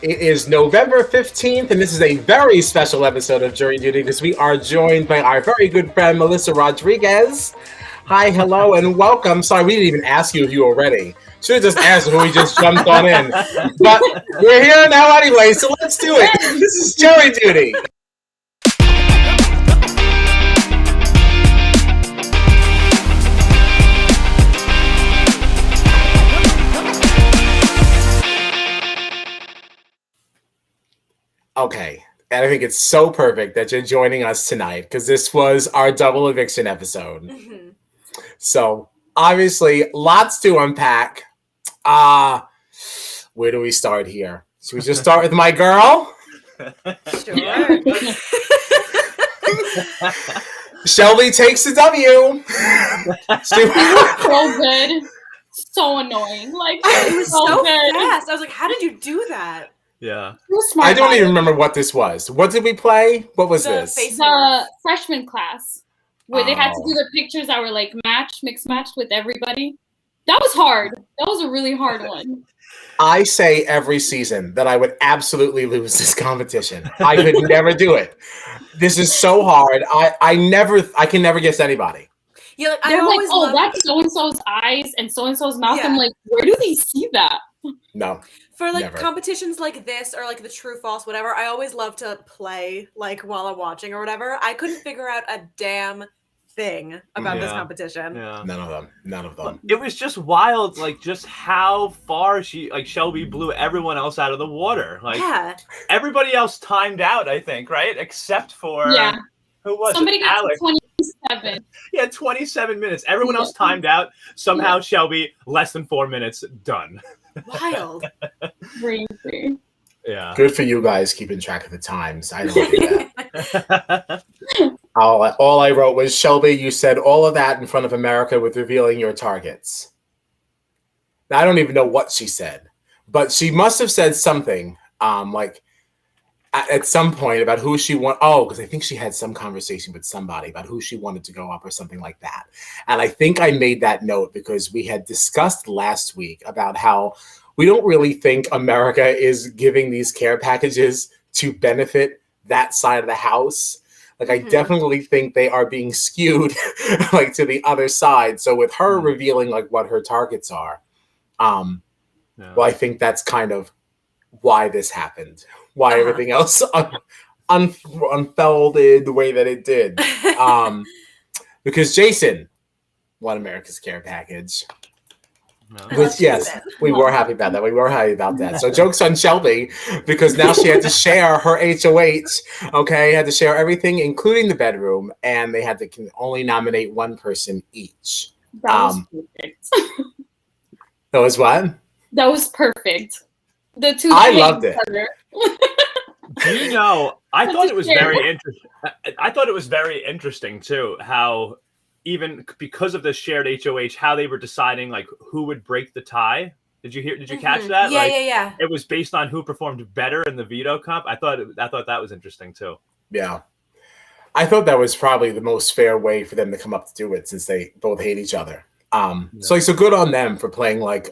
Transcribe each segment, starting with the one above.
It is November 15th, and this is a very special episode of Jury Duty because we are joined by our very good friend, Melissa Rodriguez. Hi, hello, and welcome. Sorry, we didn't even ask you if you were ready. Should have just asked when we just jumped on in. But we're here now anyway, so let's do it. This is Jury Duty. Okay, and I think it's so perfect that you're joining us tonight because this was our double eviction episode. Mm-hmm. So obviously, lots to unpack. Where do we start here? Should we just start with my girl? Sure. Shelby takes the W. So good. So annoying. Like, it was so good. fast. I was like, how did you do that? Yeah. I don't even remember what this was. What did we play? What was this? The freshman class where they had to do the pictures that were like mixed matched with everybody. That was hard. That was a really hard one. I say every season that I would absolutely lose this competition. I could never do it. This is so hard. I can never guess anybody. Yeah, like, they're like, oh, that's so-and-so's eyes and so-and-so's mouth. Yeah. I'm like, where do they see that? No. For like never. Competitions like this or like the true false whatever, I always love to play like while I'm watching or whatever. I couldn't figure out a damn thing about this competition. Yeah. None of them. It was just wild, like just how far Shelby blew everyone else out of the water. Like everybody else timed out, I think, right? Except for who was somebody it? got Alex. 27. Yeah, 27 minutes. Everyone else timed out. Somehow Shelby less than 4 minutes done. Wild. Crazy. Yeah. Good for you guys keeping track of the times. I don't do that. All I wrote was, Shelby, you said all of that in front of America with revealing your targets. Now, I don't even know what she said, but she must have said something like at some point about who she wanted. Oh, because I think she had some conversation with somebody about who she wanted to go up or something like that. And I think I made that note because we had discussed last week about how we don't really think America is giving these care packages to benefit that side of the house. Like, I definitely think they are being skewed like to the other side. So with her revealing like what her targets are, well, I think that's kind of why this happened, why everything else unfolded the way that it did. Because Jason won America's Care Package. Which, yes, we were happy about that. We were happy about that. So joke's on Shelby because now she had to share her HOH, okay? Had to share everything, including the bedroom, and they had to only nominate one person each. That was perfect. That was what? That was perfect. The two. I loved it. Do you know, I thought it was very interesting. I thought it was very interesting, too, how even because of the shared HOH, how they were deciding like who would break the tie. Did you catch that? Yeah. It was based on who performed better in the veto comp. I thought that was interesting too. Yeah. I thought that was probably the most fair way for them to come up to do it since they both hate each other. So good on them for playing like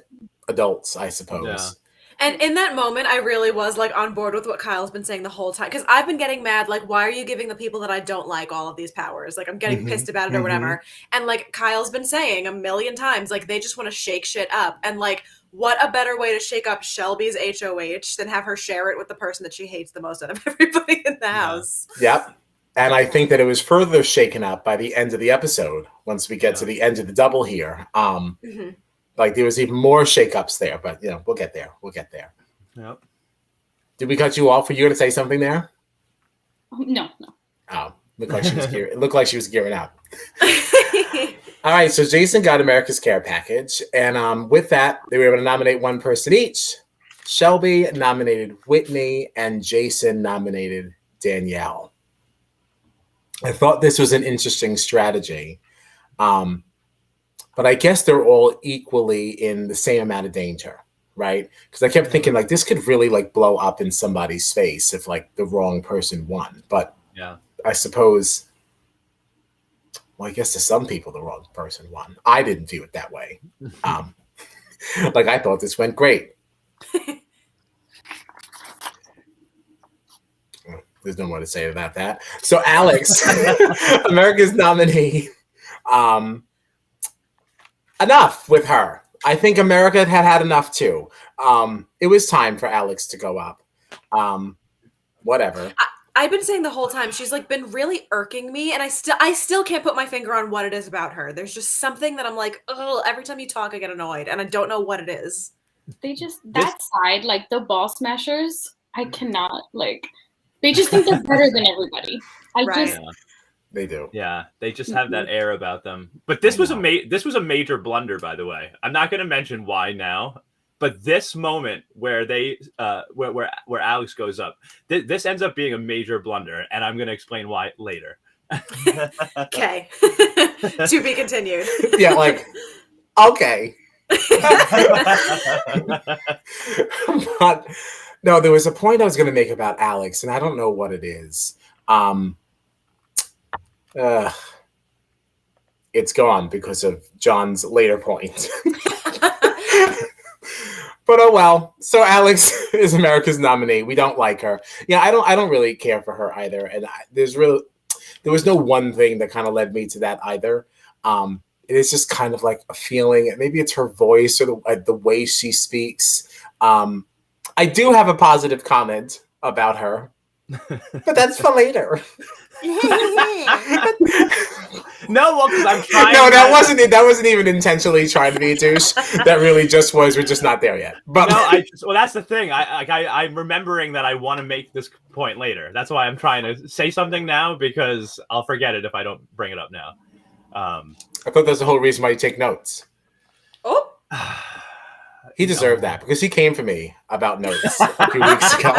adults, I suppose. Yeah. And in that moment, I really was like on board with what Kyle's been saying the whole time. Because I've been getting mad, like, why are you giving the people that I don't like all of these powers? Like, I'm getting pissed about it or whatever. And like Kyle's been saying a million times, like, they just want to shake shit up. And like, what a better way to shake up Shelby's HOH than have her share it with the person that she hates the most out of everybody in the house. Yep. And I think that it was further shaken up by the end of the episode once we get to the end of the double here. Like there was even more shakeups there, but you know, we'll get there. Yep. Did we cut you off? Were you going to say something there? No. Oh, looked like she was gearing up. All right, so Jason got America's Care Package, and with that, they were able to nominate one person each. Shelby nominated Whitney, and Jason nominated Danielle. I thought this was an interesting strategy. But I guess they're all equally in the same amount of danger, right? Because I kept thinking like this could really like blow up in somebody's face if like the wrong person won. But Yeah. I suppose, well, I guess to some people the wrong person won. I didn't view it that way. Like I thought this went great. There's no more to say about that. So Alex, America's nominee. Enough with her. I think America had enough too. It was time for Alex to go up. Whatever. I've been saying the whole time she's like been really irking me, and I still can't put my finger on what it is about her. There's just something that I'm like, oh, every time you talk, I get annoyed, and I don't know what it is. They just that side, like the ball smashers, I cannot like. They just think they're better than everybody. They do. Yeah, they just have that air about them. But this was a major blunder, by the way. I'm not going to mention why now, but this moment where they where Alex goes up, this ends up being a major blunder, and I'm going to explain why later. Okay, to be continued. Yeah, like okay. But no, there was a point I was going to make about Alex, and I don't know what it is. It's gone because of John's later point. But oh well. So Alex is America's nominee. We don't like her. Yeah, I don't really care for her either. And there was no one thing that kind of led me to that either. It is just kind of like a feeling. Maybe it's her voice or the way she speaks. I do have a positive comment about her, but that's for later. No, well, because I'm trying. No, that wasn't even intentionally trying to be a douche. That really just was. We're just not there yet. But no, well, that's the thing. I'm remembering that I want to make this point later. That's why I'm trying to say something now because I'll forget it if I don't bring it up now. I thought that's the whole reason why you take notes. Oh. He deserved that because he came for me about notes a few weeks ago.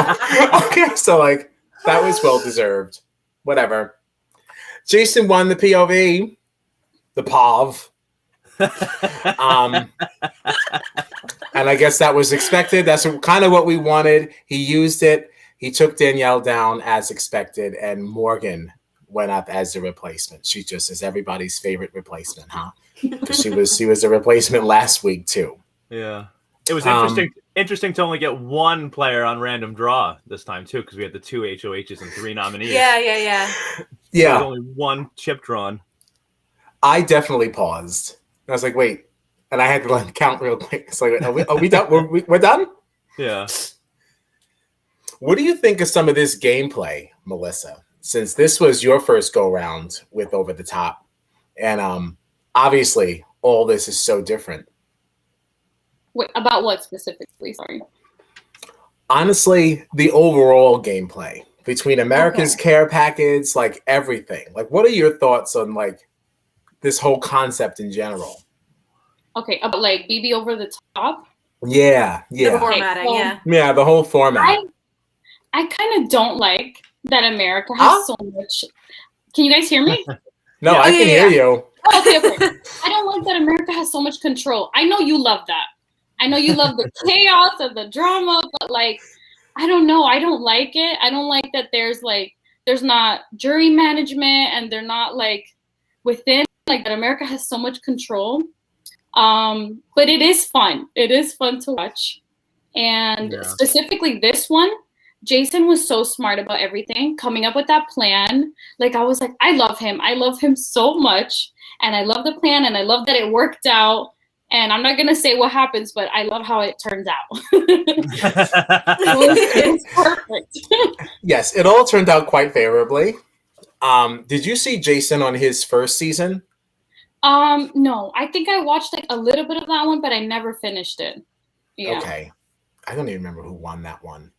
Okay, so like that was well deserved. Whatever. Jason won the POV, the POV. And I guess that was expected. That's kind of what we wanted. He used it. He took Danielle down as expected, and Morgan went up as the replacement. She just is everybody's favorite replacement, huh? Because she was a replacement last week too. Yeah. It was interesting to only get one player on random draw this time too, because we had the 2 HOHs and 3 nominees. Yeah. There was only one chip drawn. I definitely paused. I was like, wait, and I had to like count real quick. It's like, are we done? We're done? Yeah. What do you think of some of this gameplay, Melissa? Since this was your first go round with Over the Top, and obviously all this is so different. Wait, about what specifically? Sorry. Honestly, the overall gameplay between America's care package, like everything. Like, what are your thoughts on like this whole concept in general? Okay, about like BB Over the Top. Yeah. The formatting, Yeah, the whole format. I kind of don't like that America has so much. Can you guys hear me? No, I can hear you. Okay. I don't like that America has so much control. I know you love that. I know you love the chaos and the drama, but like, I don't know. I don't like it. I don't like that there's not jury management and they're not like within like that America has so much control. But it is fun. It is fun to watch. And specifically this one, Jason was so smart about everything, coming up with that plan. Like I was like, I love him. I love him so much. And I love the plan and I love that it worked out. And I'm not going to say what happens, but I love how it turns out. It was perfect. Yes, it all turned out quite favorably. Did you see Jason on his first season? No, I think I watched like a little bit of that one, but I never finished it. Yeah. Okay. I don't even remember who won that one.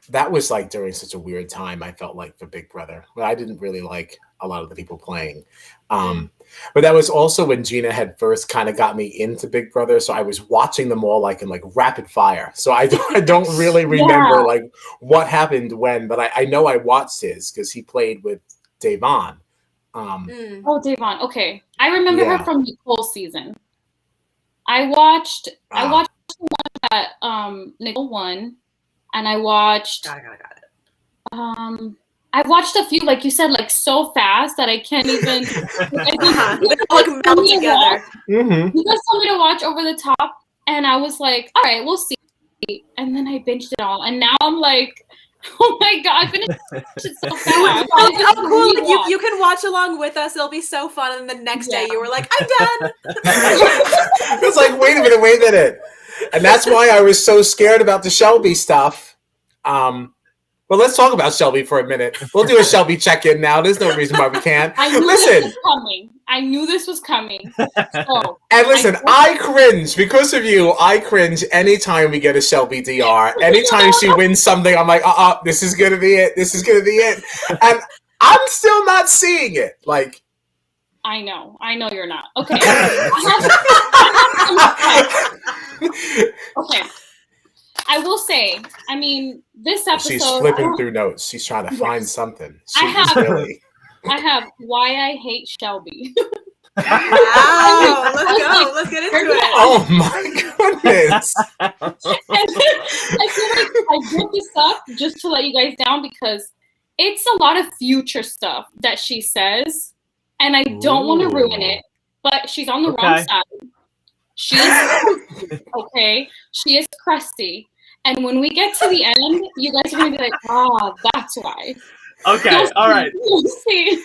That was like during such a weird time, I felt like, for Big Brother. But I didn't really like a lot of the people playing. But that was also when Gina had first kind of got me into Big Brother. So I was watching them all like in like rapid fire. So I don't really remember like what happened when, but I know I watched his because he played with Davon. Oh, Devon. Okay, I remember her from Nicole season. I watched that Nicole won, and I watched. Got it. I watched a few, like you said, like so fast that I can't even. They all like meld together. You guys told me to watch Over the Top, and I was like, all right, we'll see. And then I binged it all, and now I'm like, oh my god, I finished it so fast. Oh, cool! You can watch along with us. It'll be so fun. And the next day, you were like, I'm done. It's like, wait a minute, and that's why I was so scared about the Shelby stuff. Well, let's talk about Shelby for a minute. We'll do a Shelby check-in now. There's no reason why we can't. I knew this was coming. So, and listen, I cringe because of you. I cringe anytime we get a Shelby DR. Anytime she wins something, I'm like, this is gonna be it. This is gonna be it. And I'm still not seeing it. Like, I know you're not. Okay. Okay. I will say, I mean, this episode. She's flipping through notes. She's trying to find something. I have why I hate Shelby. Wow, let's get into it. Oh my goodness. And I feel like I did this up just to let you guys down because it's a lot of future stuff that she says, and I don't want to ruin it, but she's on the wrong side. She is okay. She is crusty. And when we get to the end, you guys are going to be like, that's why. Okay, all right. See.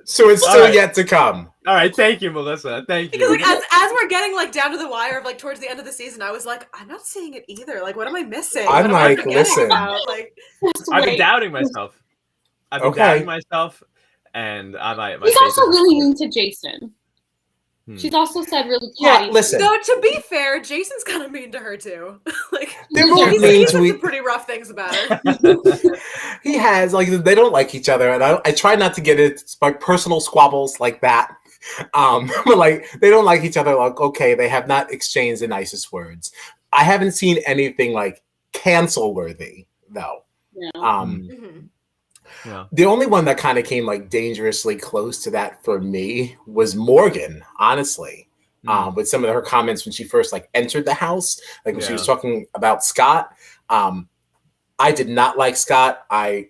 So it's still yet to come. All right, thank you, Melissa. Thank you. Because like, as we're getting like down to the wire of like towards the end of the season, I was like, I'm not seeing it either. Like, what am I missing? I'm like, listen. Like, I've been doubting myself. And I might. He's also really mean to Jason. She's also said really catty. Yeah, listen. Though to be fair, Jason's kind of mean to her too. Like he's some pretty rough things about her. He has they don't like each other, and I try not to get it like personal squabbles like that. But like they don't like each other. Like okay, they have not exchanged the nicest words. I haven't seen anything like cancel worthy though. Yeah. Yeah. The only one that kind of came like dangerously close to that for me was Morgan, honestly. With some of her comments when she first like entered the house, like when she was talking about Scott. I did not like Scott. I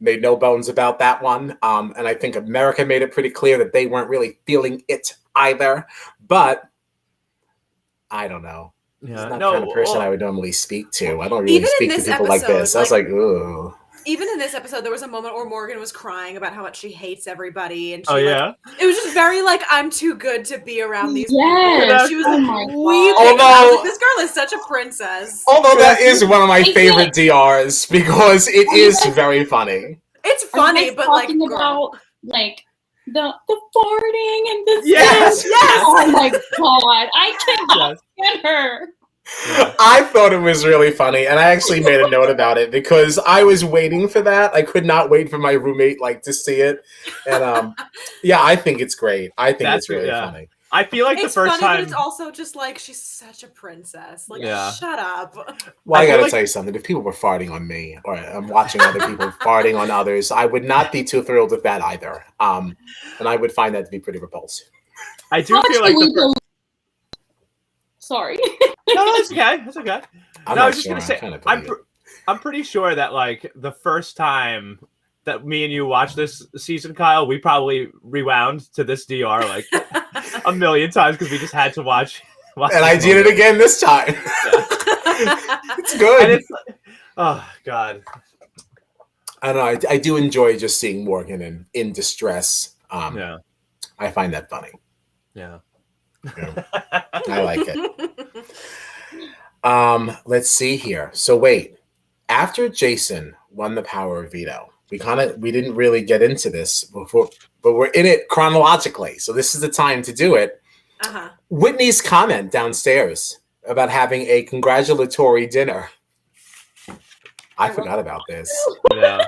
made no bones about that one. And I think America made it pretty clear that they weren't really feeling it either. But I don't know. Yeah. He's not the kind of person I would normally speak to. I don't really Even speak to people like this. I was like, ooh. Even in this episode, there was a moment where Morgan was crying about how much she hates everybody, and she, it was just very like, I'm too good to be around these people. And she was weeping. Like, this girl is such a princess. Although that is one of my favorite DRs because it is very funny. It's funny, but like about like the farting and the yes. Oh my god, I cannot get her. Yeah. I thought it was really funny, and I actually made a note about it because I was waiting for that. I could not wait for my roommate to see it, and I think it's great. I think it's really funny. I feel like it's the first funny, time, but it's also just like she's such a princess. Like, shut up. Well, I gotta tell you something. If people were farting on me, or I'm watching other people farting on others, I would not be too thrilled with that either. And I would find that to be pretty repulsive. I do feel like Sorry. No, that's okay. That's okay. I was just gonna say, I'm pretty sure that like the first time that me and you watched this season, Kyle, we probably rewound to this DR like a million times because we just had to watch. And I did it again this time. It's good. And it's, oh God. I don't know. I do enjoy just seeing Morgan in distress. I find that funny. Yeah. I like it. Let's see here. So wait, after Jason won the power of veto, we didn't really get into this before, but we're in it chronologically. So this is the time to do it. Whitney's comment downstairs about having a congratulatory dinner. I forgot about this. Yeah.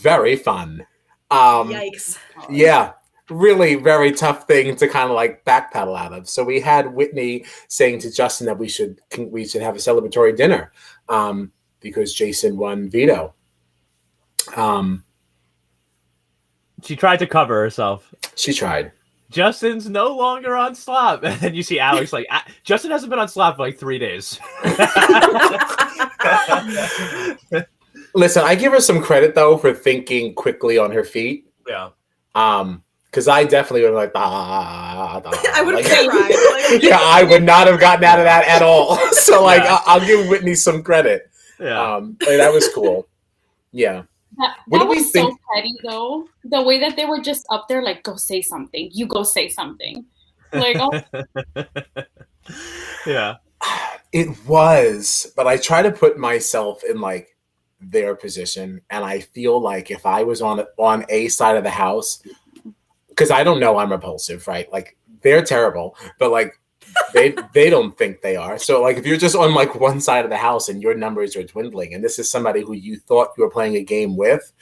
Very fun. Yikes. Yeah. Really very tough thing to kind of like backpedal out of. So we had Whitney saying to Justin that we should have a celebratory dinner because Jason won veto. She tried to cover herself. She tried. Justin's no longer on slop. And then you see Alex like, Justin hasn't been on slop for like 3 days. Listen, I give her some credit though for thinking quickly on her feet. Yeah. Because I definitely would have like, I would have like, cried. Like, yeah, I would not have gotten out of that at all. So like, I'll give Whitney some credit. Yeah. Like, that was cool. Yeah. That was so petty though. The way that they were just up there, like, go say something. You go say something. Like, oh. Yeah. It was, but I try to put myself in like their position, and I feel like if I was on a side of the house, because I don't know I'm repulsive, right? Like they're terrible, but like they don't think they are. So like if you're just on like one side of the house and your numbers are dwindling, and this is somebody who you thought you were playing a game with,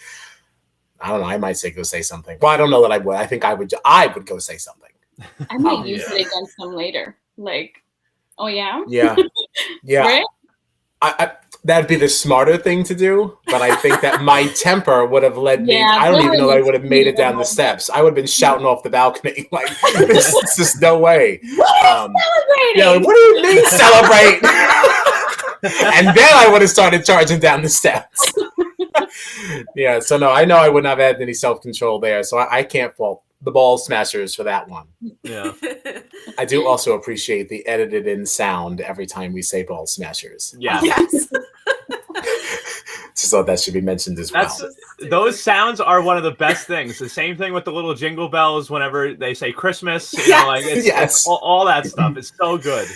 I don't know. I might say go say something. Well, I don't know that I would. I think I would go say something. I might use it against them later. Like, oh yeah, yeah. Right? I that'd be the smarter thing to do, but I think that my temper would have led me. Yeah, I don't even know that I would have made it down the steps. I would have been shouting off the balcony like, "There's just no way." Celebrating. Yeah, like, what do you mean celebrate? And then I would have started charging down the steps. Yeah, so no, I know I wouldn't have had any self-control there, so I can't fault the ball smashers for that one. Yeah. I do also appreciate the edited in sound every time we say ball smashers. Yeah. Yes. Just thought that should be mentioned as well. Those sounds are one of the best things. The same thing with the little jingle bells whenever they say Christmas. You know, like it's all that stuff. It's so good.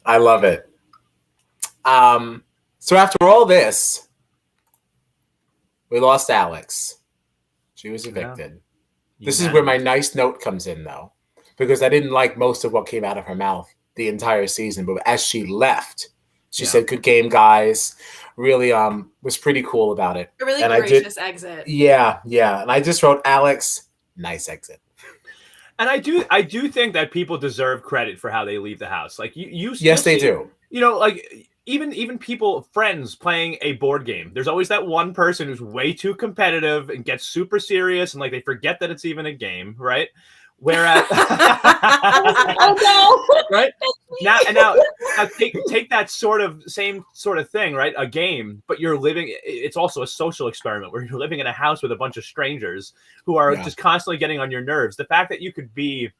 I love it. So after all this, we lost Alex. She was evicted. Yeah. This is where my nice note comes in, though, because I didn't like most of what came out of her mouth the entire season. But as she left, she said, "Good game, guys." Really, was pretty cool about it. A really and gracious exit. Yeah. And I just wrote, Alex, nice exit. And I do think that people deserve credit for how they leave the house. Like yes, they do. You know, like even people, friends playing a board game. There's always that one person who's way too competitive and gets super serious and like they forget that it's even a game, right? Whereas, oh no, right now take that same sort of thing, right? A game, but you're living. It's also a social experiment where you're living in a house with a bunch of strangers who are just constantly getting on your nerves. The fact that you could be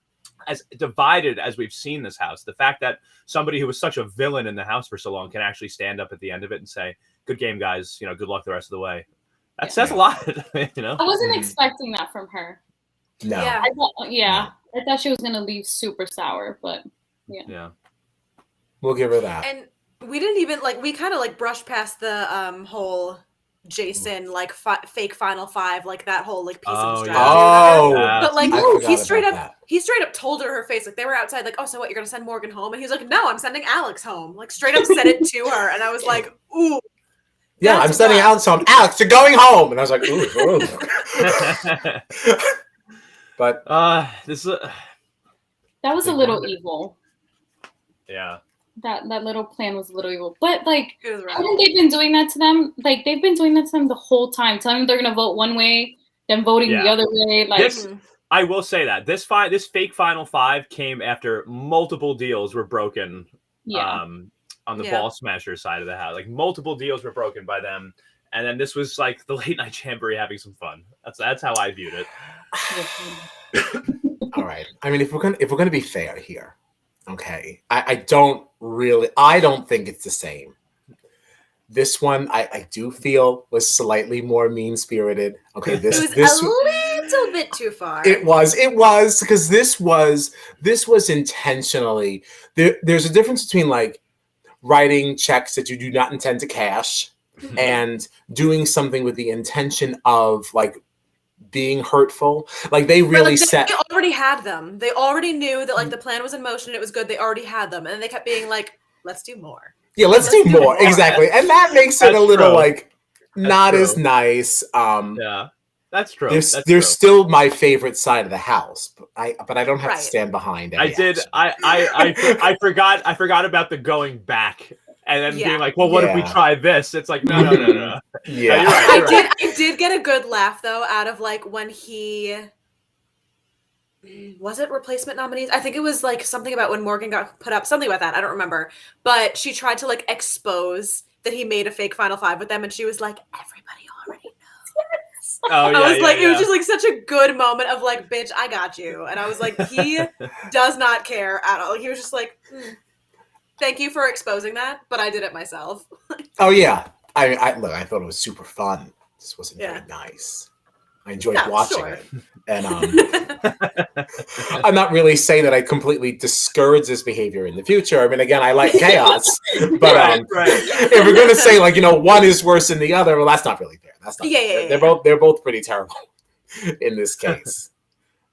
as divided as we've seen this house, the fact that somebody who was such a villain in the house for so long can actually stand up at the end of it and say, "Good game, guys. You know, good luck the rest of the way." That says a lot. You know, I wasn't expecting that from her. No. Yeah. I thought she was gonna leave super sour, but yeah. We'll give her that. And we didn't even we kind of brushed past the whole Jason fake final five, like that whole piece of strategy. But he straight up told her face, like they were outside, like, "Oh, so what, you're gonna send Morgan home?" And he's like, "No, I'm sending Alex home." Like straight up said it to her, and I was like, "Ooh." Yeah, I'm sending Alex home. Alex, you're going home. And I was like, ooh. But that was a little evil. Yeah. That little plan was a little evil. But haven't they been doing that to them? Like they've been doing that to them the whole time, telling them they're gonna vote one way, then voting the other way. I will say that this fake final five came after multiple deals were broken. On the ball smasher side of the house, like multiple deals were broken by them, and then this was like the late night jamboree having some fun. That's how I viewed it. All right. I mean, if we're gonna be fair here, okay. I don't think it's the same. This one I do feel was slightly more mean spirited. Okay, this a little bit too far. It was because this was intentionally. There's a difference between writing checks that you do not intend to cash and doing something with the intention of being hurtful. Like they really they already had them. They already knew that the plan was in motion. It was good. They already had them. And they kept being like, let's do more. Yeah, let's do more. Exactly. And that makes it a little not as nice. Yeah. That's true. There's still my favorite side of the house, but I don't have to stand behind it. I forgot about the going back and then Yeah. being like, well, what if we Yeah. try this? It's like, no. Yeah. You're right. I did get a good laugh though out of like when he was it replacement nominees? I think it was like something about when Morgan got put up, something about that. I don't remember. But she tried to like expose that he made a fake Final Five with them, and she was like, everybody already knows. Oh, yeah, I was like, yeah. it was just like such a good moment of like, bitch, I got you. And I was like, he does not care at all. He was just like, thank you for exposing that, but I did it myself. Oh yeah. Look, I thought it was super fun. This wasn't Yeah. very nice. I enjoyed No, watching sure. it. And I'm not really saying that I completely discourage this behavior in the future. I mean, again, I like chaos. But Right. if we're gonna say like, one is worse than the other, well, that's not really fair. That's not fair. Yeah. They're both pretty terrible in this case.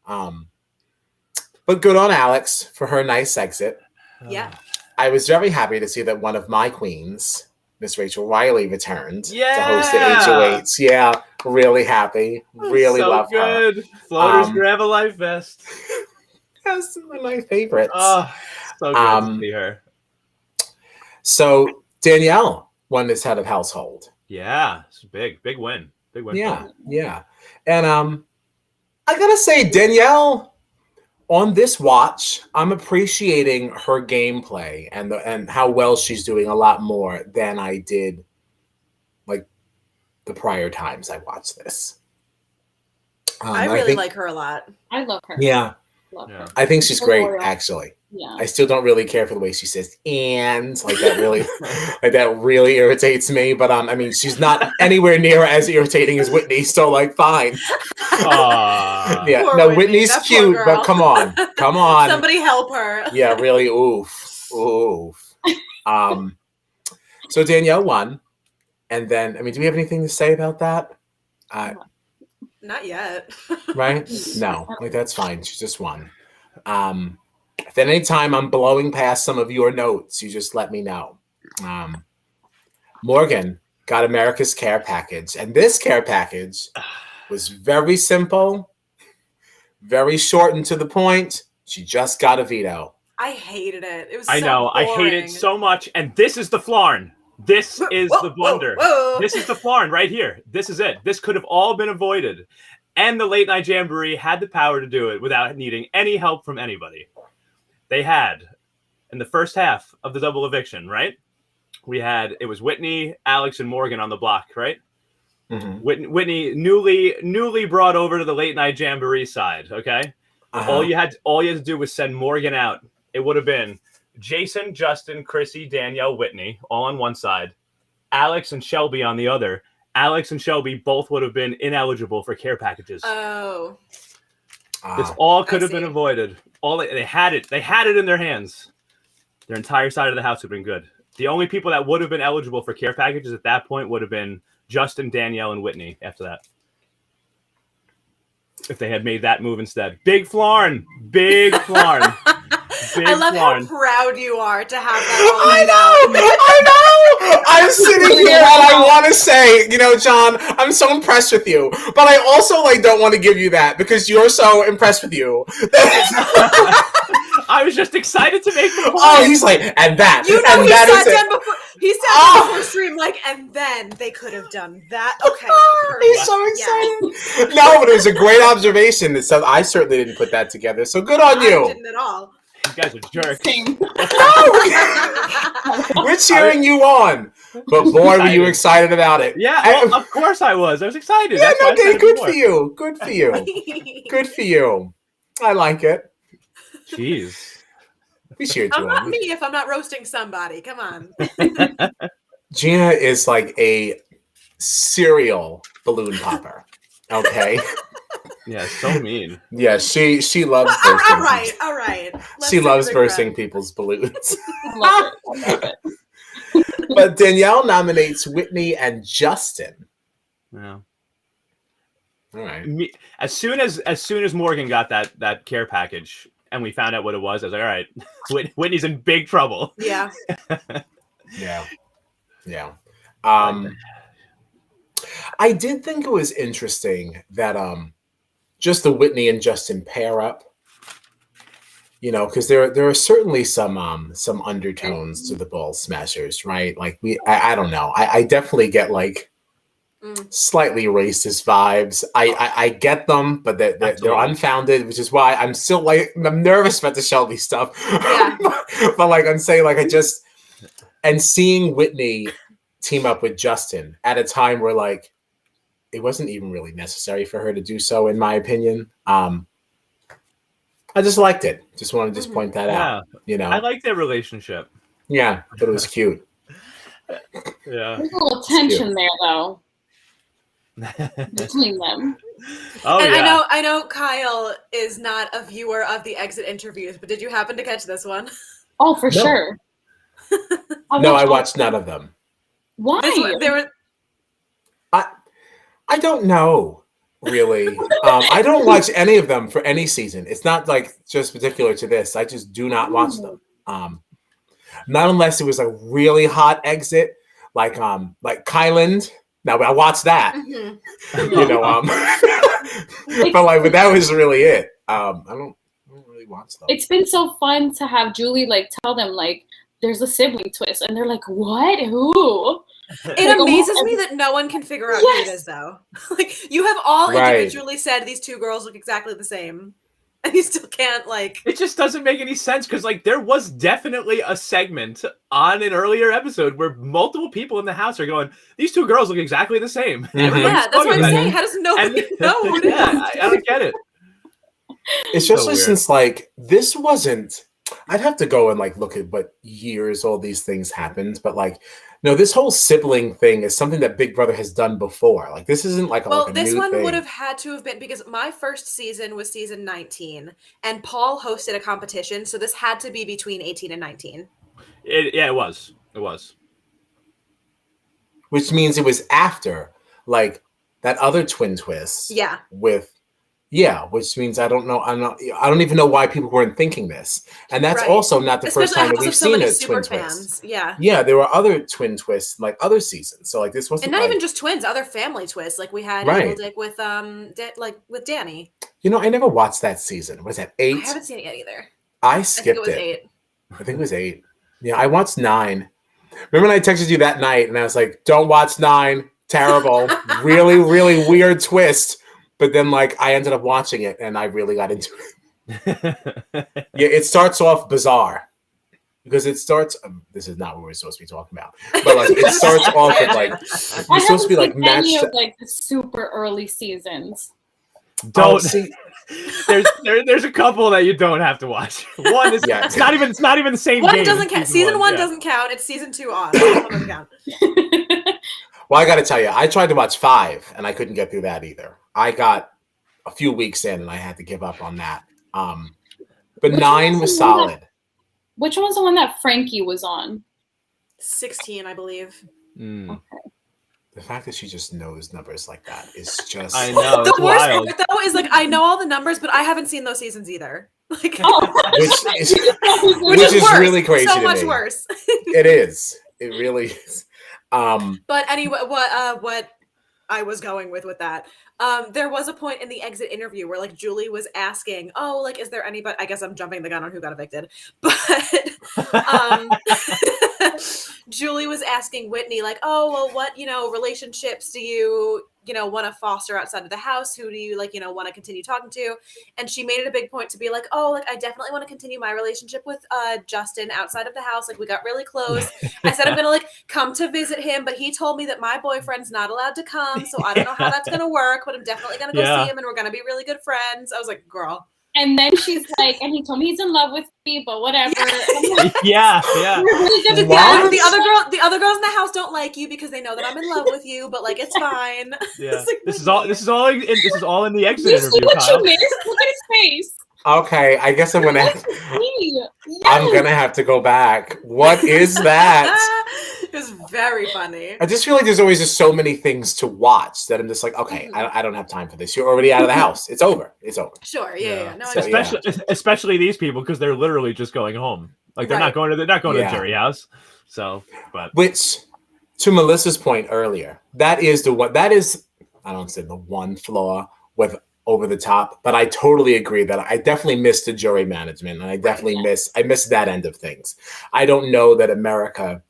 But good on Alex for her nice exit. Yeah. I was very happy to see that one of my queens, Miss Rachel Riley, returned to host the Yeah. HOH. Yeah, really happy. Really so love her. good. Floaters grab a life vest. That's one of my favorites. Oh, so good to see her. So Danielle won this head of household. Yeah, it's a big win. Big win. Yeah. And I gotta say, Danielle, on this watch, I'm appreciating her gameplay and how well she's doing a lot more than I did like the prior times I watched this. I really like her a lot. I love her. Yeah. Love her. I think she's great, Loyal. actually. Yeah. I still don't really care for the way she says "and" like that. Really, like that really irritates me. But I mean, she's not anywhere near as irritating as Whitney. So like, fine. Yeah, Poor no, Whitney, Whitney's that poor cute, girl. but come on. Somebody help her. Yeah, really. Oof. So Danielle won, and then I mean, do we have anything to say about that? Not yet. Right? No, like that's fine. She just won. If at any time I'm blowing past some of your notes, you just let me know. Morgan got America's care package, and this care package was very simple, very short and to the point. She just got a veto. I hated it. It was I so know. I hate boring. it so much. And this is the flarn. This is the blunder. Whoa. This is the flarn right here. This is it. This could have all been avoided. And the late night jamboree had the power to do it without needing any help from anybody. They had, in the first half of the double eviction, right? It was Whitney, Alex, and Morgan on the block, right? Mm-hmm. Whitney newly brought over to the late night jamboree side. Okay, all you had to do was send Morgan out. It would have been Jason, Justin, Chrissy, Danielle, Whitney, all on one side, Alex and Shelby on the other. Alex and Shelby both would have been ineligible for care packages. Oh, this all could have been avoided. They had it in their hands. Their entire side of the house would have been good. The only people that would have been eligible for care packages at that point would have been Justin, Danielle, and Whitney after that. If they had made that move instead. Big flarn. Big flarn. I love how proud you are to have that. I know. I'm sitting here and I want to say, John, I'm so impressed with you, but I also don't want to give you that because you're so impressed with you. I was just excited to make the point. Oh, he's like, and that. He sat down before stream, and then they could have done that. Okay. He's so excited. No, but it was a great observation that said I certainly didn't put that together. So good on you. I didn't at all. You guys are jerks. We're cheering you on. But boy, were you excited about it. Yeah, of course I was. I was excited. Yeah, okay, good for you. Good for you. Good for you. I like it. Jeez. We cheered you I'm not on. me if I'm not roasting somebody. Come on. Gina is like a serial balloon popper. Okay. Yeah, so mean. Yeah, she loves bursting. All right. She loves bursting people's balloons. I love it. But Danielle nominates Whitney and Justin. Yeah. All right. As soon as Morgan got that care package and we found out what it was, I was like, all right, Whitney's in big trouble. Yeah. Yeah. I did think it was interesting that just the Whitney and Justin pair up You know, because there are certainly some undertones to the Ball Smashers, right? Like I don't know. I definitely get like slightly racist vibes. I get them, but they're unfounded, which is why I'm still like I'm nervous about the Shelby stuff. Yeah. but like I'm saying, like and seeing Whitney team up with Justin at a time where like it wasn't even really necessary for her to do so, in my opinion. I just liked it. Just want to point that out. You know, I like their relationship. Yeah, but it was cute. Yeah, there's a little tension there though between them. Oh, and yeah. I know Kyle is not a viewer of the exit interviews, but did you happen to catch this one? Oh, for sure. I watched none of them. Why? I don't know. Really, I don't watch any of them for any season. It's not like just particular to this. I just do not watch them. Not unless it was a really hot exit, like Kyland. Now I watched that. You know, but that was really it. I don't really watch them. It's been so fun to have Julie like tell them like there's a sibling twist, and they're like, "What? Who?" It amazes me that no one can figure out who it is, though. Like, you have all individually said these two girls look exactly the same, and you still can't, like... It just doesn't make any sense, because, like, there was definitely a segment on an earlier episode where multiple people in the house are going, these two girls look exactly the same. Yeah, that's what I'm saying. How does nobody know who it is? I don't get it. Especially since, like, this wasn't... I'd have to go and, like, look at what years all these things happened, but, like... No, this whole sibling thing is something that Big Brother has done before. Like, this isn't like a this new one thing. would have had to have been, because my first season was season 19, and Paul hosted a competition, so this had to be between 18 and 19. It was. It was. Which means it was after, like, that other twin twist. Yeah. Which means I don't even know why people weren't thinking this. And that's also not the first time that we've seen a twin twist. Yeah. Yeah, there were other twin twists like other seasons. So like this wasn't and not even just twins, other family twists. Like we had Evil Dick with with Danny. You know, I never watched that season. Was that 8? I haven't seen it yet either. I skipped it. I think it was 8. I think it was 8. Yeah, I watched 9. Remember when I texted you that night and I was like, don't watch 9. Terrible. Really, really weird twist. But then, like, I ended up watching it, and I really got into it. Yeah, it starts off bizarre. Because it starts... this is not what we're supposed to be talking about. But, like, it starts off with, like... You're supposed to be, like, matched... like, the super early seasons. Don't see... There's a couple that you don't have to watch. One is... it's not even the same one game. Doesn't count. Season 1 doesn't count. It's season 2 on. That doesn't count. Well, I got to tell you, I tried to watch 5, and I couldn't get through that either. I got a few weeks in, and I had to give up on that. But 9 was solid. Which one's the one that Frankie was on? 16, I believe. Okay. The fact that she just knows numbers like that is just... I know. The worst part, though, is, like, I know all the numbers, but I haven't seen those seasons either. Like, which is worse. Really crazy so to much me. Worse. It is. It really is. But anyway, what I was going with that. There was a point in the exit interview where like Julie was asking, "Oh, like, is there anybody?" I guess I'm jumping the gun on who got evicted, but Julie was asking Whitney, like, "Oh, well, what relationships do you want to foster outside of the house? Who do you want to continue talking to?" And she made it a big point to be like, "Oh, like I definitely want to continue my relationship with Justin outside of the house. Like we got really close. I said I'm gonna come to visit him, but he told me that my boyfriend's not allowed to come, so I don't know how that's gonna work. But I'm definitely gonna go see him, and we're gonna be really good friends." I was like, "Girl." And then she's like, and he told me he's in love with me, but whatever. Yeah. The other girls in the house don't like you because they know that I'm in love with you, but like it's fine. Yeah. This is all in the exit interview, what Kyle. you missed? Look at his face. Okay, I guess I'm gonna have to go back. What is that? It was very funny. I just feel like there's always just so many things to watch that I'm just like, okay, I don't have time for this. You're already out of the house. It's over. Sure, yeah. No, especially these people, because they're literally just going home. Like they're not going to the jury house. So, but which, to Melissa's point earlier, that is I don't say the one flaw with over the top, but I totally agree that I definitely missed the jury management, and I definitely miss that end of things. I don't know that America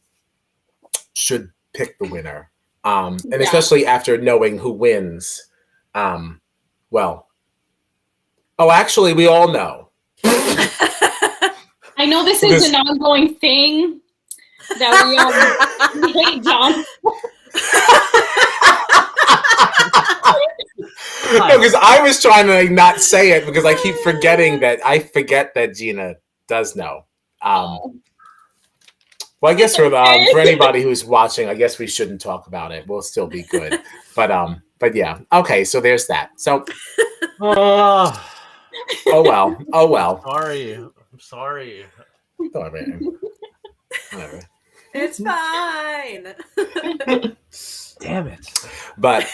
should pick the winner, and especially after knowing who wins. Actually, we all know. I know this is an ongoing thing that we hate John. No, because I was trying to not say it because I keep forgetting that Gina does know. Well, I guess for anybody who's watching, I guess we shouldn't talk about it. We'll still be good, but yeah. Okay, so there's that. So, oh well. Sorry, I'm sorry. Whatever. It's fine. Damn it. But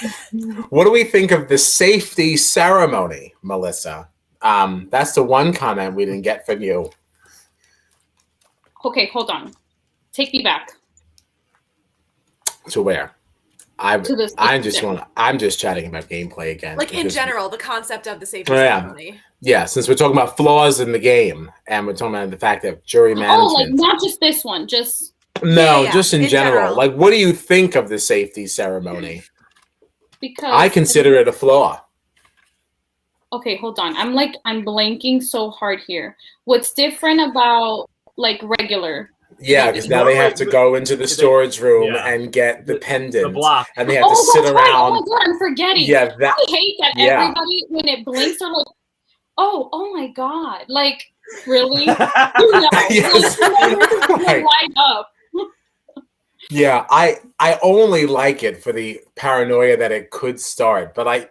what do we think of the safety ceremony, Melissa? That's the one comment we didn't get from you. Okay, hold on. Take me back. To where? I'm just chatting about gameplay again. Like in general, the concept of the safety ceremony. Yeah, since we're talking about flaws in the game, and we're talking about the fact that jury management. Oh, like not just this one, just. No, just in general. Like, what do you think of the safety ceremony? Because I consider it a flaw. Okay, hold on. I'm blanking so hard here. What's different about like regular? Yeah, because now they have to go into the storage room and get the pendant, the block, and they have to sit around. Oh my god, I'm forgetting. Yeah, I hate that everybody when it blinks are like, oh my god, like really? Yes. Like, light up. Yeah, I only like it for the paranoia that it could start, but I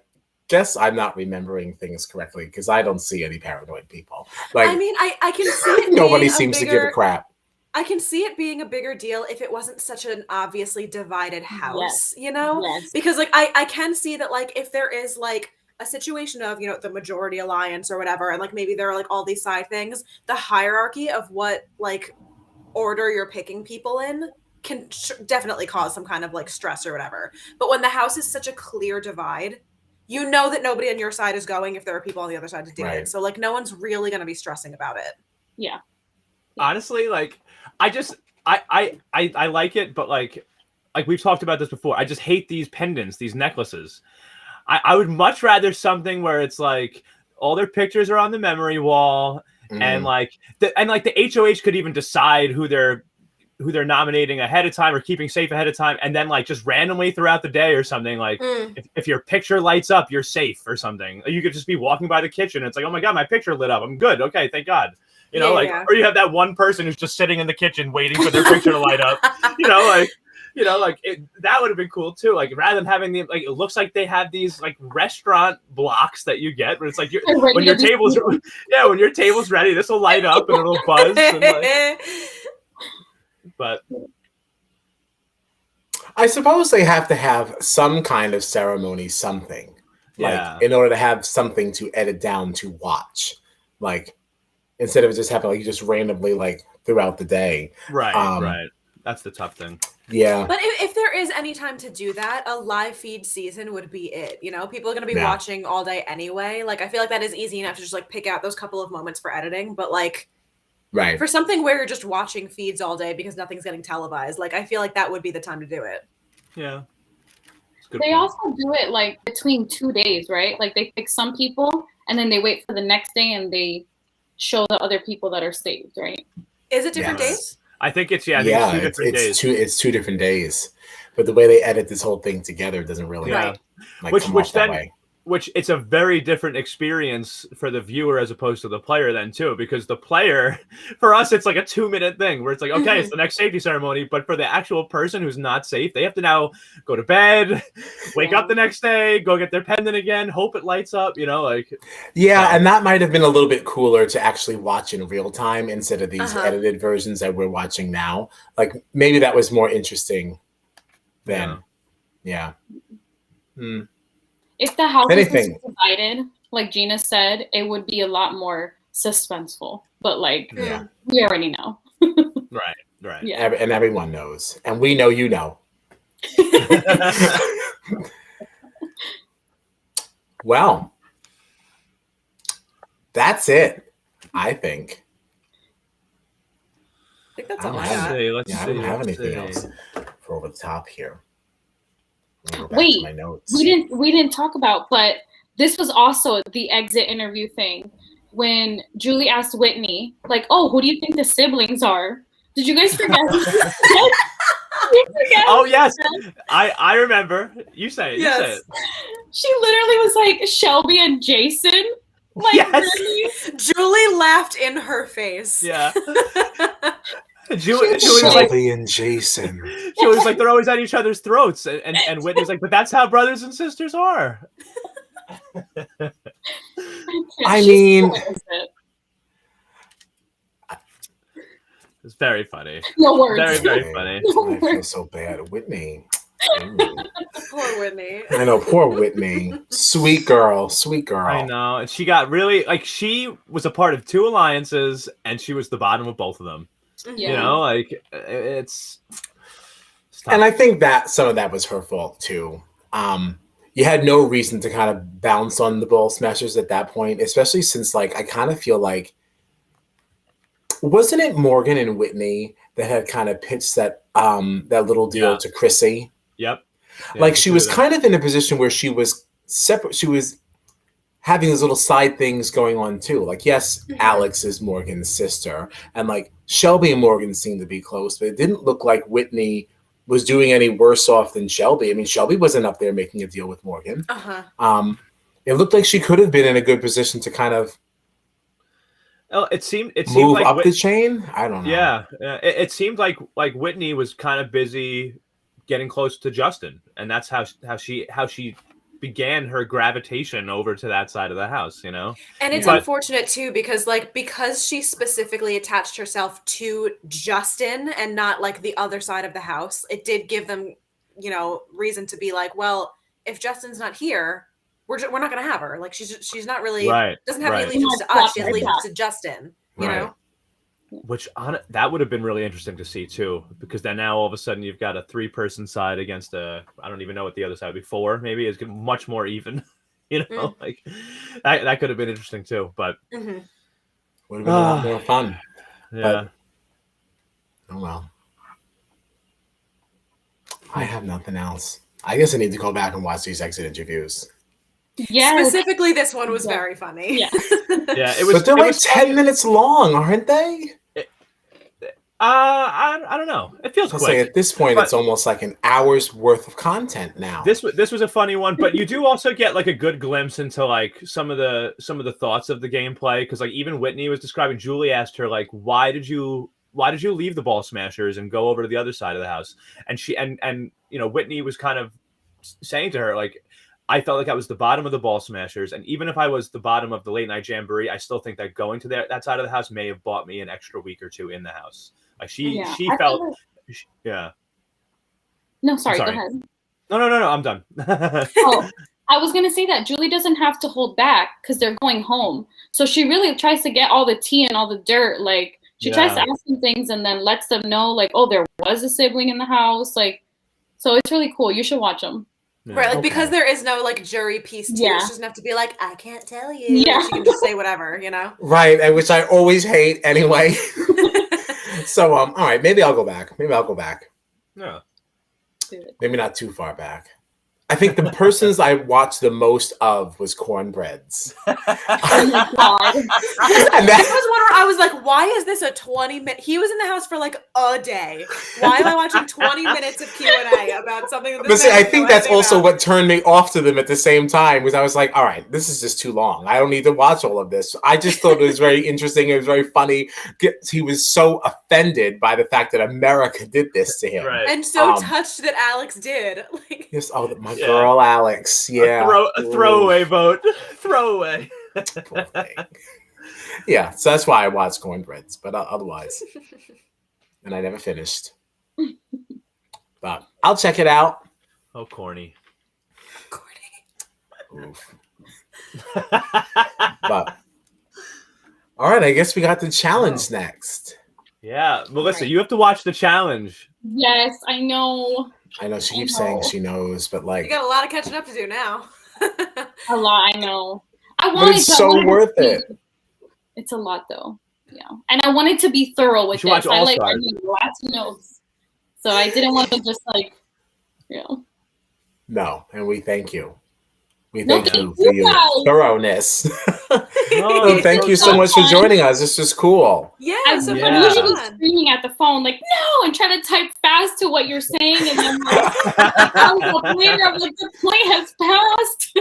guess I'm not remembering things correctly because I don't see any paranoid people. Like, I mean, I can see it. Nobody seems to give a crap. I can see it being a bigger deal if it wasn't such an obviously divided house, you know? Yes. Because like I can see that like if there is like a situation of, you know, the majority alliance or whatever, and like maybe there are like all these side things, the hierarchy of what like order you're picking people in can definitely cause some kind of like stress or whatever. But when the house is such a clear divide, you know that nobody on your side is going if there are people on the other side to do it. So like no one's really going to be stressing about it. Yeah. Honestly, like I like it, but like we've talked about this before. I just hate these pendants, these necklaces. I would much rather something where it's like all their pictures are on the memory wall, and like the HOH could even decide who they're nominating ahead of time or keeping safe ahead of time, and then like just randomly throughout the day or something, like if your picture lights up, you're safe or something. You could just be walking by the kitchen, and it's like, oh my god, my picture lit up, I'm good, okay, thank god. You know, or you have that one person who's just sitting in the kitchen waiting for their picture to light up. That would have been cool too. Like rather than having the it looks like they have these like restaurant blocks that you get, but it's like when your table's ready, this will light up and it'll buzz. And, but I suppose they have to have some kind of ceremony, something in order to have something to edit down to watch, like. Instead of just having just randomly like throughout the day. Right. That's the tough thing. Yeah. But if there is any time to do that, a live feed season would be it. You know, people are going to be watching all day anyway. Like, I feel like that is easy enough to just like pick out those couple of moments for editing. But like, for something where you're just watching feeds all day because nothing's getting televised, like, I feel like that would be the time to do it. Yeah. They also do it like between 2 days, right? Like they pick some people and then they wait for the next day and they show the other people that are saved, right? Is it different days? I think it's 2 different days. It's 2 different days, but the way they edit this whole thing together doesn't really which it's a very different experience for the viewer as opposed to the player then too, because the player, for us, it's like a 2-minute thing where it's like, okay, it's the next safety ceremony, but for the actual person who's not safe, they have to now go to bed, wake up the next day, go get their pendant again, hope it lights up, and that might have been a little bit cooler to actually watch in real time instead of these edited versions that we're watching now. Like maybe that was more interesting then. If the house was divided, like Gina said, it would be a lot more suspenseful. But like, we already know. Right. Yeah. And everyone knows. And we know you know. Well, that's it, I think. I think that's I all don't I have got. I don't have anything else for over the top here. Go back Wait, to my notes. we didn't talk about, but this was also the exit interview thing when Julie asked Whitney, like, "Oh, who do you think the siblings are?" Did you guys forget? Oh yes, I remember. You say it. Yes. You say it. She literally was like Shelby and Jason. Like, Yes. really? Julie laughed in her face. Yeah. Julie was like, Shelby and Jason. she was like, they're always at each other's throats, and Whitney's like, but that's how brothers and sisters are. I mean, it's very funny. no words. Very, very funny. I feel so bad. Whitney. Ooh. Poor Whitney. I know, poor Whitney. Sweet girl. Sweet girl. I know. And she got really, like, she was a part of 2 alliances, and she was the bottom of both of them. Yeah. You know, like, it's tough. And I think that some of that was her fault too. You had no reason to kind of bounce on the ball smashers at that point, especially since, like, I kind of feel like, wasn't it Morgan and Whitney that had kind of pitched that that little deal to Chrissy? Yep. Yeah, Like, she was kind of in a position where she was separate. She was having these little side things going on too. Like, yes, Alex is Morgan's sister, and like Shelby and Morgan seemed to be close, but it didn't look like Whitney was doing any worse off than Shelby. I mean, Shelby wasn't up there making a deal with Morgan. It looked like she could have been in a good position to kind of it seemed move like up the chain. I don't know. Yeah, it seemed like Whitney was kind of busy getting close to Justin, and that's how she began her gravitation over to that side of the house, you know. And it's unfortunate too, because she specifically attached herself to Justin and not like the other side of the house. It did give them, you know, reason to be like, well, if Justin's not here, we're not going to have her. Like, she's not really doesn't have any allegiance to us. She has allegiance to Justin. You know. Which that would have been really interesting to see too, because then now all of a sudden you've got a 3-person side against I don't even know what the other side would be, 4 maybe, is much more even. You know, like that could have been interesting too, but would have been a lot more fun. Yeah. But, oh well. I have nothing else. I guess I need to go back and watch these exit interviews. Yeah. Specifically, this one was very funny. Yeah. Yeah, it was. But they're like 10 minutes long, aren't they? I don't know. It feels quick. Say at this point, it's almost like an hour's worth of content now. This was a funny one, but you do also get like a good glimpse into like some of the thoughts of the gameplay, because like even Whitney was describing. Julie asked her like, why did you leave the ball smashers and go over to the other side of the house? And she and you know, Whitney was kind of saying to her like, I felt like I was the bottom of the ball smashers, and even if I was the bottom of the late night jamboree, I still think that going to that side of the house may have bought me an extra week or 2 in the house. Like she felt, yeah. No, sorry. Go ahead. No. I'm done. Oh, I was gonna say that Julie doesn't have to hold back because they're going home, so she really tries to get all the tea and all the dirt. Like she tries to ask them things and then lets them know, like, oh, there was a sibling in the house. Like, so it's really cool. You should watch them. Yeah. Right, like because there is no like jury piece to it. She doesn't have to be like, I can't tell you. Yeah. She can just say whatever, you know? Right, which I always hate anyway. So all right, maybe I'll go back. Yeah. Maybe not too far back. I think the persons I watched the most of was Cornbreads. Oh my God. And that was one where I was like, why is this a 20-minute? He was in the house for like a day. Why am I watching 20 minutes of Q&A about something that But see, I think that's also what turned me off to them at the same time, because I was like, all right, this is just too long. I don't need to watch all of this. I just thought it was very interesting. It was very funny. He was so offended by the fact that America did this to him. Right. And so touched that Alex did. Like, yes, my girl Alex, a throwaway vote, throwaway. Yeah, so that's why I watched Cornbreads, but otherwise, and I never finished. But I'll check it out. Oh, corny. Oof. But all right, I guess we got the challenge next. Yeah, Melissa, you have to watch the challenge. Yes, I know. I know she keeps saying she knows, but like, you got a lot of catching up to do now. A lot, I know. But it's so worth it. It's a lot though. Yeah, and I wanted to be thorough with this. I need lots of notes, so I didn't want to just like, you know. No, and we thank you. We thank you for your thoroughness. No, thank you so much for joining us. This was cool. Yeah, I'm usually screaming at the phone like no, and trying to type fast to what you're saying, and then like, I'm like the point has passed.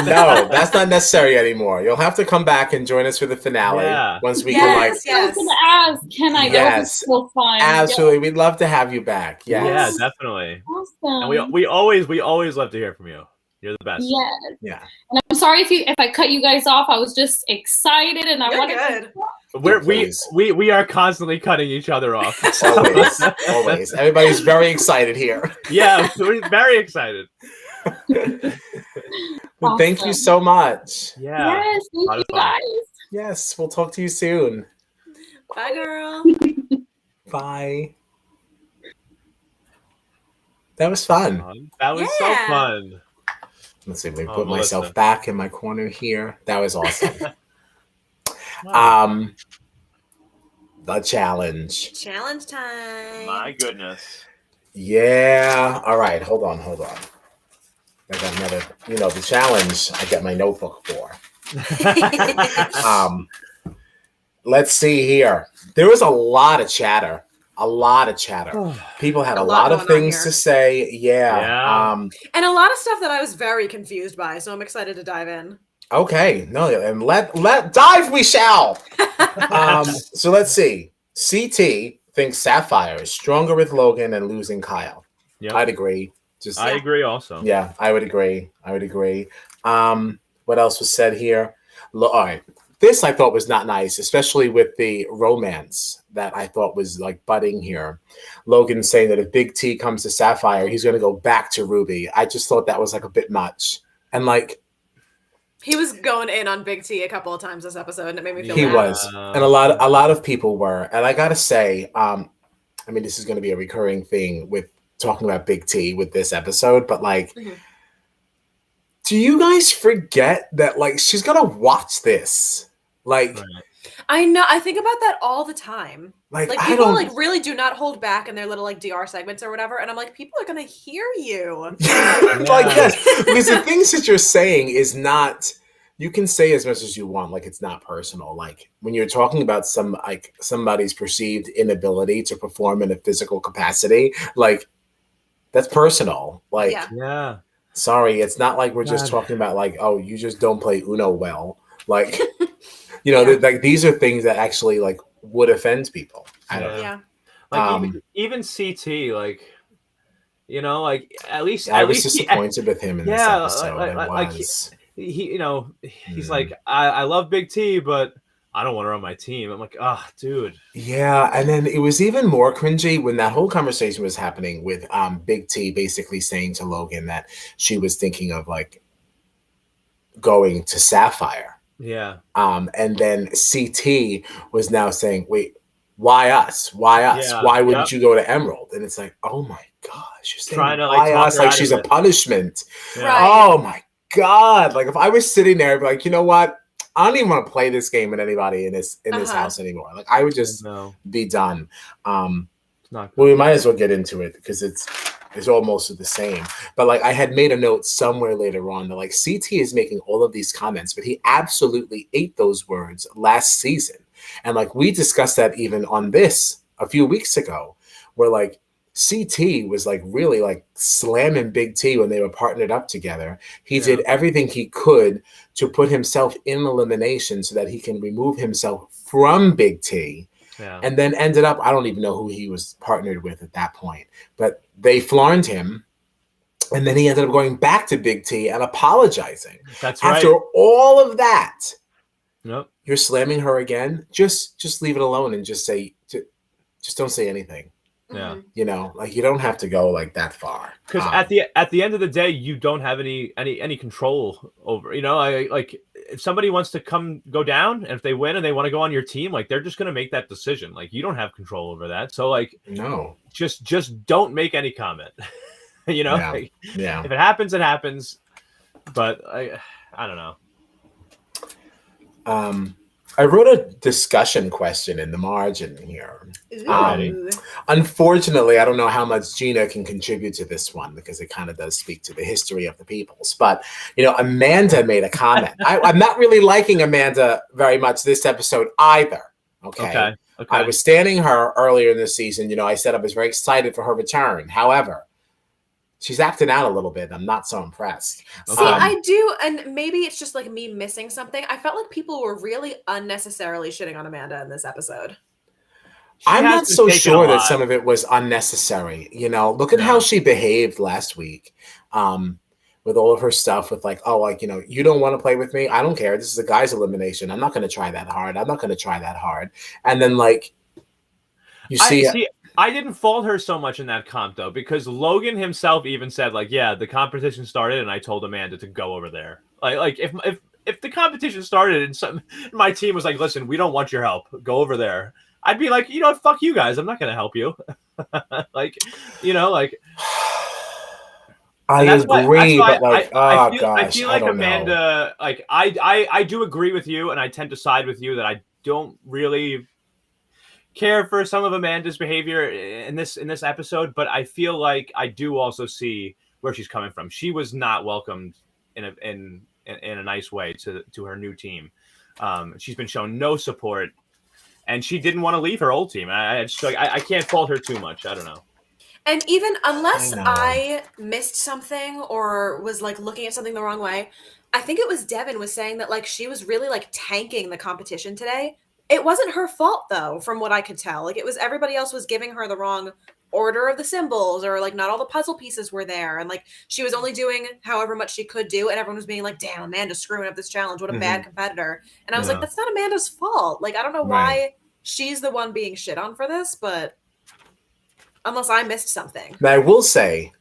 No, that's not necessary anymore. You'll have to come back and join us for the finale once we can like. I was gonna ask, can I? Yes, so fun. Absolutely. We'd love to have you back. Yes. Yeah, definitely. Awesome. And we always love to hear from you. You're the best. Yes. Yeah. And I'm sorry if I cut you guys off. I was just excited and I wanted to. We are constantly cutting each other off. Always. Everybody's very excited here. Yeah, we're very excited. Well, thank you so much. Yeah. Yes, thank you guys. Yes, we'll talk to you soon. Bye, girl. Bye. That was fun. That was so fun. Let's see, let me put myself back in my corner here. That was awesome. The challenge. Challenge time. My goodness. Yeah. All right. Hold on. I got another, the challenge I get my notebook for. Let's see here. There was a lot of chatter. People had a lot of things to say. Yeah. And a lot of stuff that I was very confused by. So I'm excited to dive in. Okay. No, and let dive we shall. So let's see. CT thinks Sapphire is stronger with Logan and losing Kyle. Yep. I'd agree. I agree also. Yeah, I would agree. What else was said here? All right. This I thought was not nice, especially with the romance that I thought was like budding here. Logan saying that if Big T comes to Sapphire, he's going to go back to Ruby. I just thought that was like a bit much. And like, he was going in on Big T a couple of times this episode, and it made me feel he bad. Was, and a lot of people were. And I gotta say, I mean, this is going to be a recurring thing with talking about Big T with this episode, but like, do you guys forget that like she's gonna watch this? Like, I know. I think about that all the time. Like people like really do not hold back in their little like DR segments or whatever, and I'm like, people are gonna hear you. Like, yes, because the things that you're saying is not. You can say as much as you want, like it's not personal. Like when you're talking about somebody's perceived inability to perform in a physical capacity, like that's personal. Like, sorry, it's not like we're just talking about like, oh, you just don't play Uno well. Like. Like these are things that actually like would offend people. I don't know. Yeah. Like even CT, like like at least I was disappointed with him in this episode. He's like, I love Big T, but I don't want her on my team. I'm like, dude. Yeah, and then it was even more cringy when that whole conversation was happening with Big T basically saying to Logan that she was thinking of like going to Sapphire. Yeah. And then CT was now saying, wait, why us? Why us? Yeah. Why wouldn't you go to Emerald? And it's like, oh my gosh, you're saying trying to why us? Like she's a punishment. Yeah. Right. Oh my God. Like if I was sitting there, I'd be like, you know what? I don't even want to play this game with anybody in this house anymore. Like I would just be done. Well, we might as well get into it because it's almost the same. But like I had made a note somewhere later on that like CT is making all of these comments, but he absolutely ate those words last season. And like we discussed that even on this a few weeks ago, where like CT was like really like slamming Big T when they were partnered up together. He did everything he could to put himself in elimination so that he can remove himself from Big T. Yeah. And then ended up, I don't even know who he was partnered with at that point, but they flaunted him. And then he ended up going back to Big T and apologizing. That's right. After all of that, you're slamming her again. Just leave it alone and just say, just don't say anything. Yeah. Like you don't have to go like that far. Because at the end of the day, you don't have any control over, like if somebody wants to go down and if they win and they want to go on your team, like they're just going to make that decision. Like you don't have control over that. So like, no, just don't make any comment, Like, if it happens, it happens. But I don't know. I wrote a discussion question in the margin here. Unfortunately, I don't know how much Gina can contribute to this one because it kind of does speak to the history of the peoples. But, Amanda made a comment. I'm not really liking Amanda very much this episode either. Okay. I was standing her earlier in the season. I said I was very excited for her return. However, she's acting out a little bit. I'm not so impressed. See, I do, and maybe it's just like me missing something. I felt like people were really unnecessarily shitting on Amanda in this episode. I'm not so sure that some of it was unnecessary. Look at how she behaved last week with all of her stuff with you don't want to play with me. I don't care. This is a guy's elimination. I'm not going to try that hard. And then I didn't fault her so much in that comp though, because Logan himself even said the competition started and I told Amanda to go over there. If the competition started and my team was like, listen, we don't want your help, go over there, I'd be like, fuck you guys, I'm not gonna help you. I agree, but I feel like Amanda, I do agree with you, and I tend to side with you that I don't really care for some of Amanda's behavior in this episode, but I feel like I do also see where she's coming from. She was not welcomed in a nice way to her new team. She's been shown no support, and she didn't want to leave her old team. I can't fault her too much. I don't know. And even unless I missed something or was looking at something the wrong way, I think it was Devin was saying that she was really tanking the competition today. It wasn't her fault though, from what I could tell. It was everybody else was giving her the wrong order of the symbols, or not all the puzzle pieces were there, and she was only doing however much she could do, and everyone was being damn, Amanda's screwing up this challenge, what a bad competitor. And I was that's not Amanda's fault. I don't know why she's the one being shit on for this, but unless I missed something. Now I will say,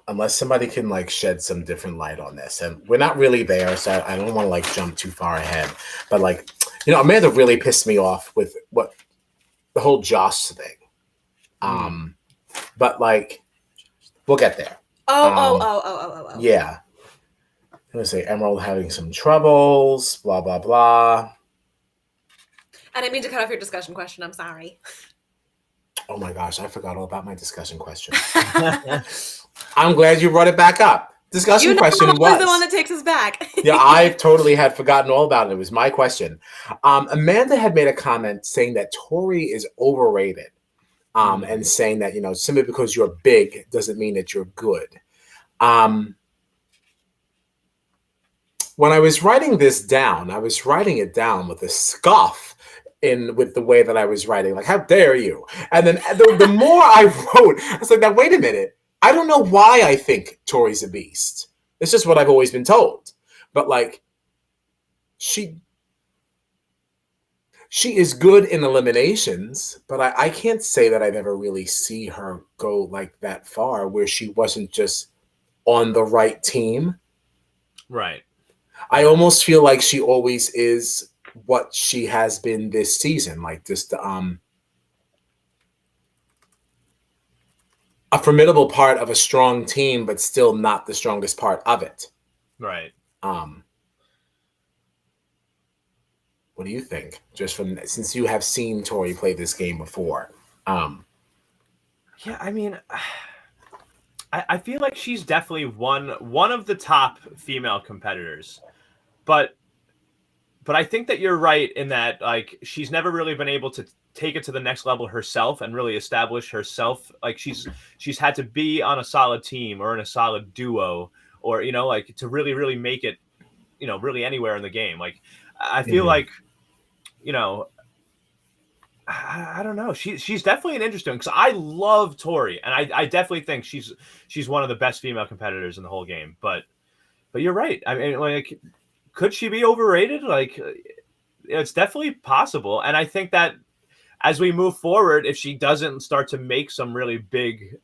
unless somebody can shed some different light on this, and we're not really there, so I don't want to jump too far ahead, but Amanda really pissed me off with what the whole Josh thing. But we'll get there. Yeah. I'm gonna say Emerald having some troubles, blah blah blah. I didn't mean to cut off your discussion question. I'm sorry. Oh my gosh, I forgot all about my discussion question. I'm glad you brought it back up. Discussion question was the one that takes us back. Yeah, I totally had forgotten all about it. It was my question. Amanda had made a comment saying that Tori is overrated, and saying that simply because you're big doesn't mean that you're good. When I was writing this down, I was writing it down with a scoff with the way that I was writing, how dare you? And then the more I wrote, I was like, now wait a minute. I don't know why I think Tori's a beast. It's just what I've always been told. But she is good in eliminations, but I can't say that I've ever really see her go that far where she wasn't just on the right team. Right. I almost feel like she always is what she has been this season, just a formidable part of a strong team, but still not the strongest part of it. Right. What do you think? Just since you have seen Tori play this game before. Yeah, I mean, I feel like she's definitely one of the top female competitors, but I think that you're right in that she's never really been able to take it to the next level herself and really establish herself. She's had to be on a solid team or in a solid duo, or to really make it, really anywhere in the game. I feel I don't know. She's definitely an interesting, because I love Tori, and I definitely think she's one of the best female competitors in the whole game. But you're right. I mean, could she be overrated? It's definitely possible. And I think that as we move forward, if she doesn't start to make some really big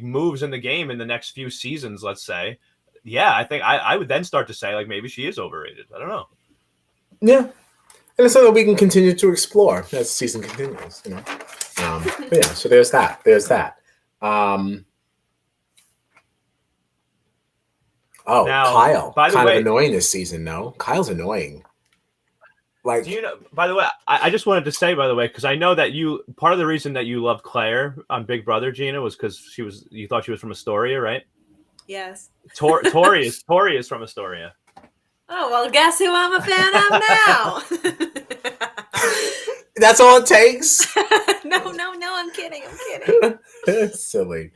moves in the game in the next few seasons, let's say, I think I would then start to say maybe she is overrated. I don't know. Yeah. And it's something we can continue to explore as the season continues, But yeah, so there's that. Now, Kyle, kind of annoying this season, no? Kyle's annoying. Like, do you know? By the way, I just wanted to say, by the way, because I know that part of the reason that you loved Claire on Big Brother, Gina, was because you thought she was from Astoria, right? Yes. Tori is from Astoria. Oh, well, guess who I'm a fan of now? that's all it takes. No, I'm kidding. Silly.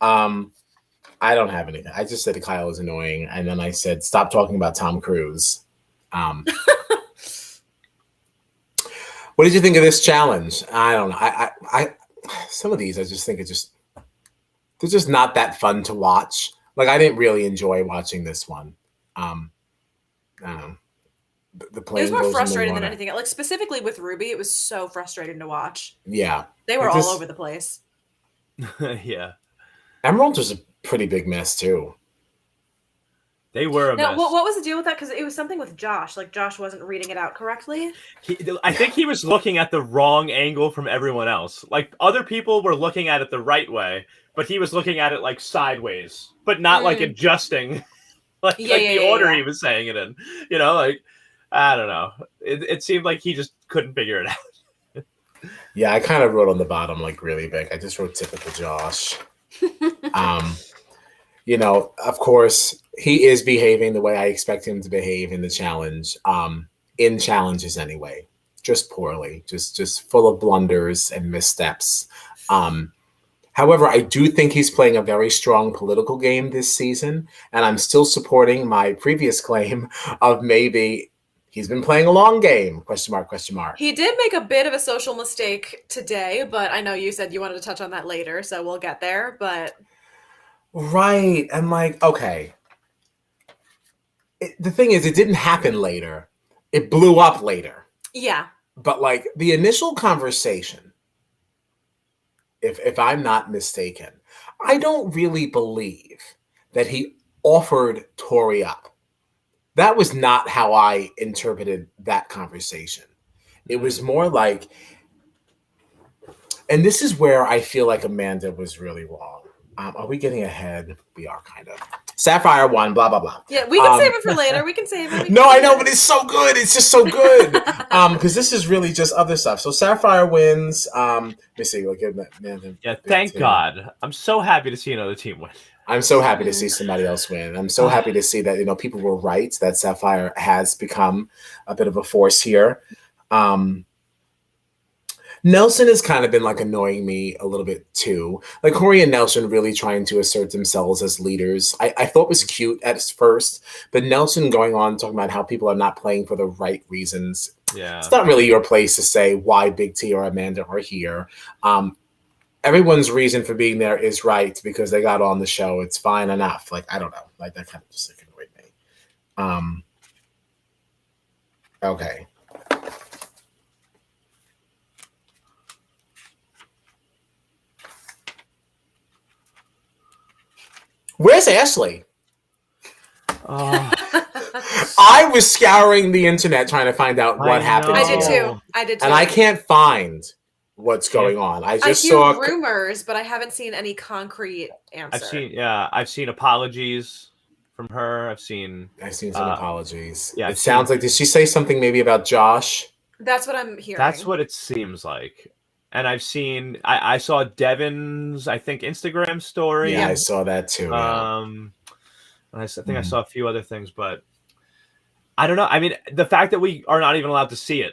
I don't have anything. I just said Kyle is annoying, and then I said stop talking about Tom Cruise. What did you think of this challenge? I don't know. I some of these I just think they're just not that fun to watch. Like, I didn't really enjoy watching this one. I don't know. The plane it was more goes frustrating than anything. Like, specifically with Ruby, it was so frustrating to watch. Yeah. They were all over the place. Yeah. Emerald was a pretty big mess too. They were a mess. What was the deal with that? Because it was something with Josh. Like, Josh wasn't reading it out correctly. I think he was looking at the wrong angle from everyone else. Like, other people were looking at it the right way, but he was looking at it like sideways, but not like adjusting the order he was saying it in. You know, like, I don't know. It seemed like he just couldn't figure it out. Yeah, I kind of wrote on the bottom like really big. I just wrote typical Josh. You know, of course, he is behaving the way I expect him to behave in the challenge. In challenges anyway, just poorly, just full of blunders and missteps. However, I do think he's playing a very strong political game this season, and I'm still supporting my previous claim of maybe he's been playing a long game, question mark. He did make a bit of a social mistake today, but I know you said you wanted to touch on that later, so we'll get there, but... Right. I'm like, okay. The thing is, it didn't happen later. It blew up later. Yeah. But like the initial conversation, if I'm not mistaken, I don't really believe that he offered Tori up. That was not how I interpreted that conversation. It was more like, and this is where I feel like Amanda was really wrong. Are we getting ahead? We are kind of. Sapphire won, blah, blah, blah. Yeah, we can save it for later. We can save it. No, I know, but it's so good. It's just so good. Because this is really just other stuff. So Sapphire wins. Let me see. We'll give that. Yeah, thank God. I'm so happy to see another team win. I'm so happy to see somebody else win. I'm so happy to see that, you know, people were right, that Sapphire has become a bit of a force here. Nelson has kind of been like annoying me a little bit too. Like Corey and Nelson really trying to assert themselves as leaders. I thought was cute at first, but Nelson going on talking about how people are not playing for the right reasons. Yeah. It's not really your place to say why Big T or Amanda are here. Everyone's reason for being there is right because they got on the show. It's fine enough. Like, I don't know. Like, that kind of just like annoyed me. Okay. Where's Ashley? I was scouring the internet trying to find out what happened. I did too. And I can't find what's going on. I just hear saw rumors, but I haven't seen any concrete answer. I've seen apologies from her. I've seen some apologies. Yeah, it sounds like, did she say something maybe about Josh? That's what I'm hearing. That's what it seems like. And I've seen, I saw Devin's, I think, Instagram story. Yeah, I saw that too. Yeah. I think I saw a few other things, but I don't know. I mean, the fact that we are not even allowed to see it.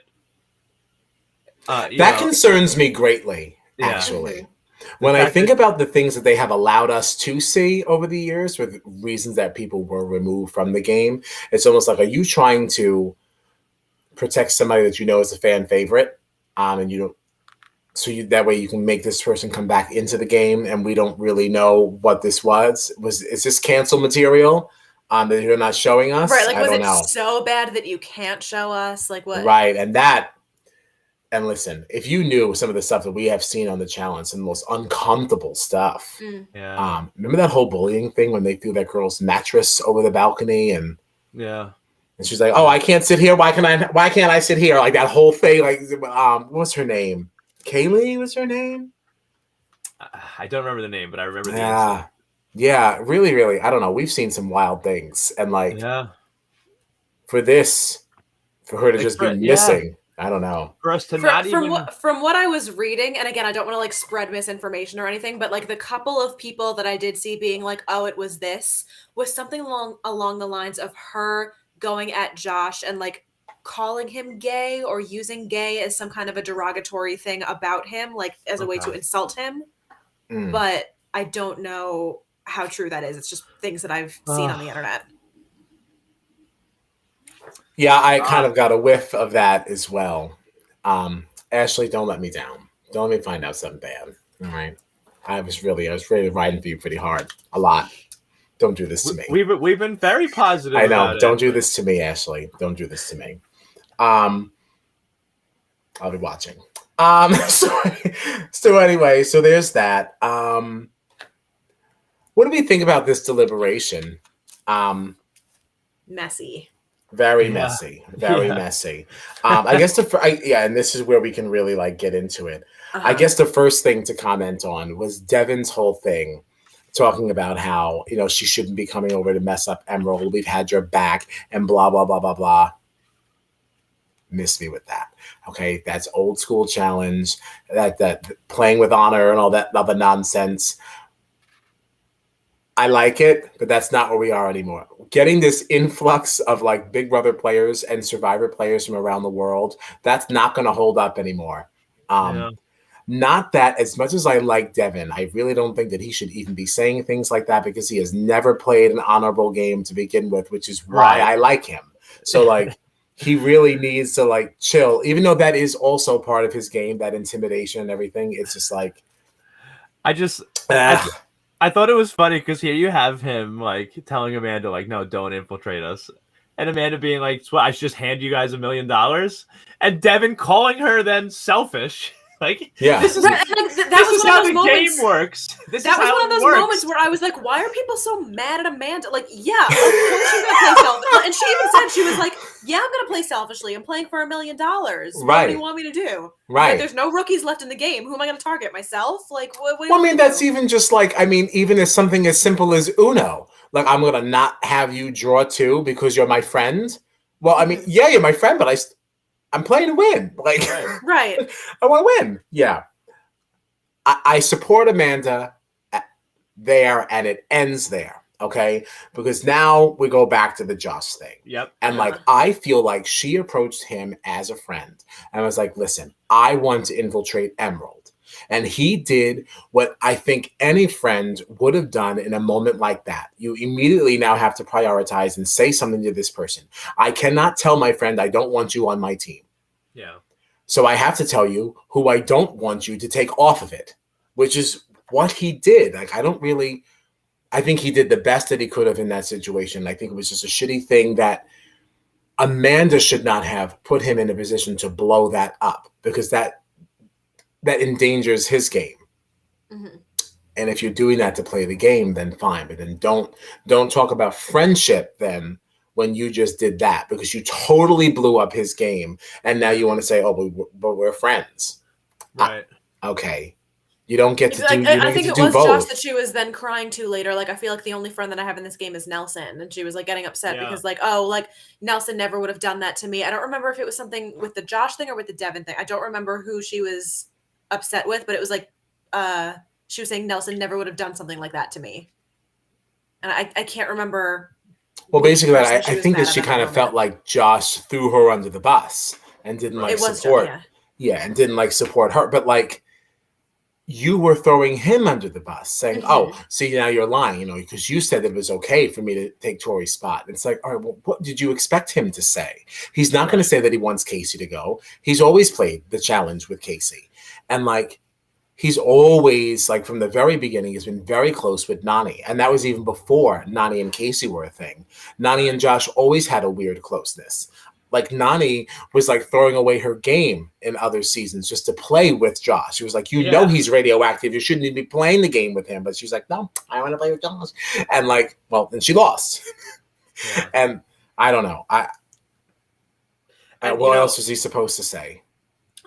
That concerns me greatly, actually. When I think about the things that they have allowed us to see over the years with reasons that people were removed from the game, it's almost like, are you trying to protect somebody that you know is a fan favorite? And you don't, that way you can make this person come back into the game, and we don't really know what this was. Is this cancel material that you're not showing us? Right, like, I was don't it know. so bad that you can't show us? Like, what? Right, and listen, if you knew some of the stuff that we have seen on the challenge, some of the most uncomfortable stuff. Yeah. Remember that whole bullying thing when they threw that girl's mattress over the balcony and she's like, "Oh, I can't sit here. Why can't I sit here?" Like that whole thing. Like, what's her name? Kaylee was her name? I don't remember the name, but I remember the incident. Yeah, really, really. I don't know. We've seen some wild things. And like for For her to just be missing. I don't know. For us to not even... From what I was reading, and again, I don't want to like spread misinformation or anything, but like the couple of people that I did see being like, oh, it was this, was something along the lines of her going at Josh and like calling him gay or using gay as some kind of a derogatory thing about him, like as a way to insult him. But I don't know how true that is. It's just things that I've seen on the internet. Yeah, I kind of got a whiff of that as well. Ashley, don't let me down. Don't let me find out something bad. All right. I was really riding for you pretty hard. A lot. Don't do this to me. We've been very positive. I know. Don't do this to me, Ashley. Don't do this to me. I'll be watching. So anyway, so there's that. What do we think about this deliberation? Messy. Very messy. Very messy. I guess and this is where we can really like get into it. I guess the first thing to comment on was Devin's whole thing, talking about how, you know, she shouldn't be coming over to mess up Emerald. We've had your back and blah, blah, blah, blah, blah. Miss me with that. Okay. That's old school challenge, that playing with honor and all that other nonsense. I like it, but that's not where we are anymore. Getting this influx of like Big Brother players and Survivor players from around the world, that's not going to hold up anymore. Not that, as much as I like Devin, I really don't think that he should even be saying things like that, because he has never played an honorable game to begin with, which is why I like him. So like, he really needs to like chill, even though that is also part of his game, that intimidation and everything. It's just like, I thought it was funny because here you have him like telling Amanda like, no, don't infiltrate us. And Amanda being like, well, I should just hand you guys $1 million. And Devin calling her then selfish. Like, this is, that was how the game works. That was one of those moments where I was like, why are people so mad at Amanda? Like, yeah, of course you're going to play selfishly. And she even said, she was like, yeah, I'm going to play selfishly. I'm playing for $1 million. What do you want me to do? Right. Like, there's no rookies left in the game. Who am I going to target? Myself? Like, what well, I mean, that's even just like, I mean, even as something as simple as Uno. Like, I'm going to not have you draw 2 because you're my friend. Well, I mean, yeah, you're my friend, but I'm playing to win. Like, right. I want to win. Yeah. I support Amanda there, and it ends there. Okay. Because now we go back to the Josh thing. Yep. And like, I feel like she approached him as a friend and was like, listen, I want to infiltrate Emerald. And he did what I think any friend would have done in a moment like that. You immediately now have to prioritize and say something to this person. I cannot tell my friend I don't want you on my team. Yeah. So I have to tell you who I don't want you to take off of it, which is what he did. Like, I think he did the best that he could have in that situation. I think it was just a shitty thing that Amanda should not have put him in a position to blow that up, because that endangers his game. Mm-hmm. And if you're doing that to play the game, then fine. But then don't talk about friendship then when you just did that, because you totally blew up his game. And now you want to say, oh, but we're friends. Right. Okay. You don't get to do, I think it was both. Josh that she was then crying to later. Like, I feel like the only friend that I have in this game is Nelson. And she was like getting upset because like, oh, like Nelson never would have done that to me. I don't remember if it was something with the Josh thing or with the Devin thing. I don't remember who she was upset with, but it was like she was saying Nelson never would have done something like that to me. And I can't remember. Well, basically, I think that she kind of felt like Josh threw her under the bus and didn't like support. Josh, and didn't like support her. But like, you were throwing him under the bus, saying, oh, see, now you're lying, because you said it was okay for me to take Tori's spot. And it's like, all right, well, what did you expect him to say? He's not going to say that he wants Casey to go. He's always played the challenge with Casey. And like, he's always, like, from the very beginning, has been very close with Nany. And that was even before Nany and Casey were a thing. Nany and Josh always had a weird closeness. Like, Nany was like throwing away her game in other seasons just to play with Josh. She was like, know he's radioactive. You shouldn't even be playing the game with him. But she's like, no, I want to play with Josh. And like, well, then she lost. And I don't know. What else was he supposed to say?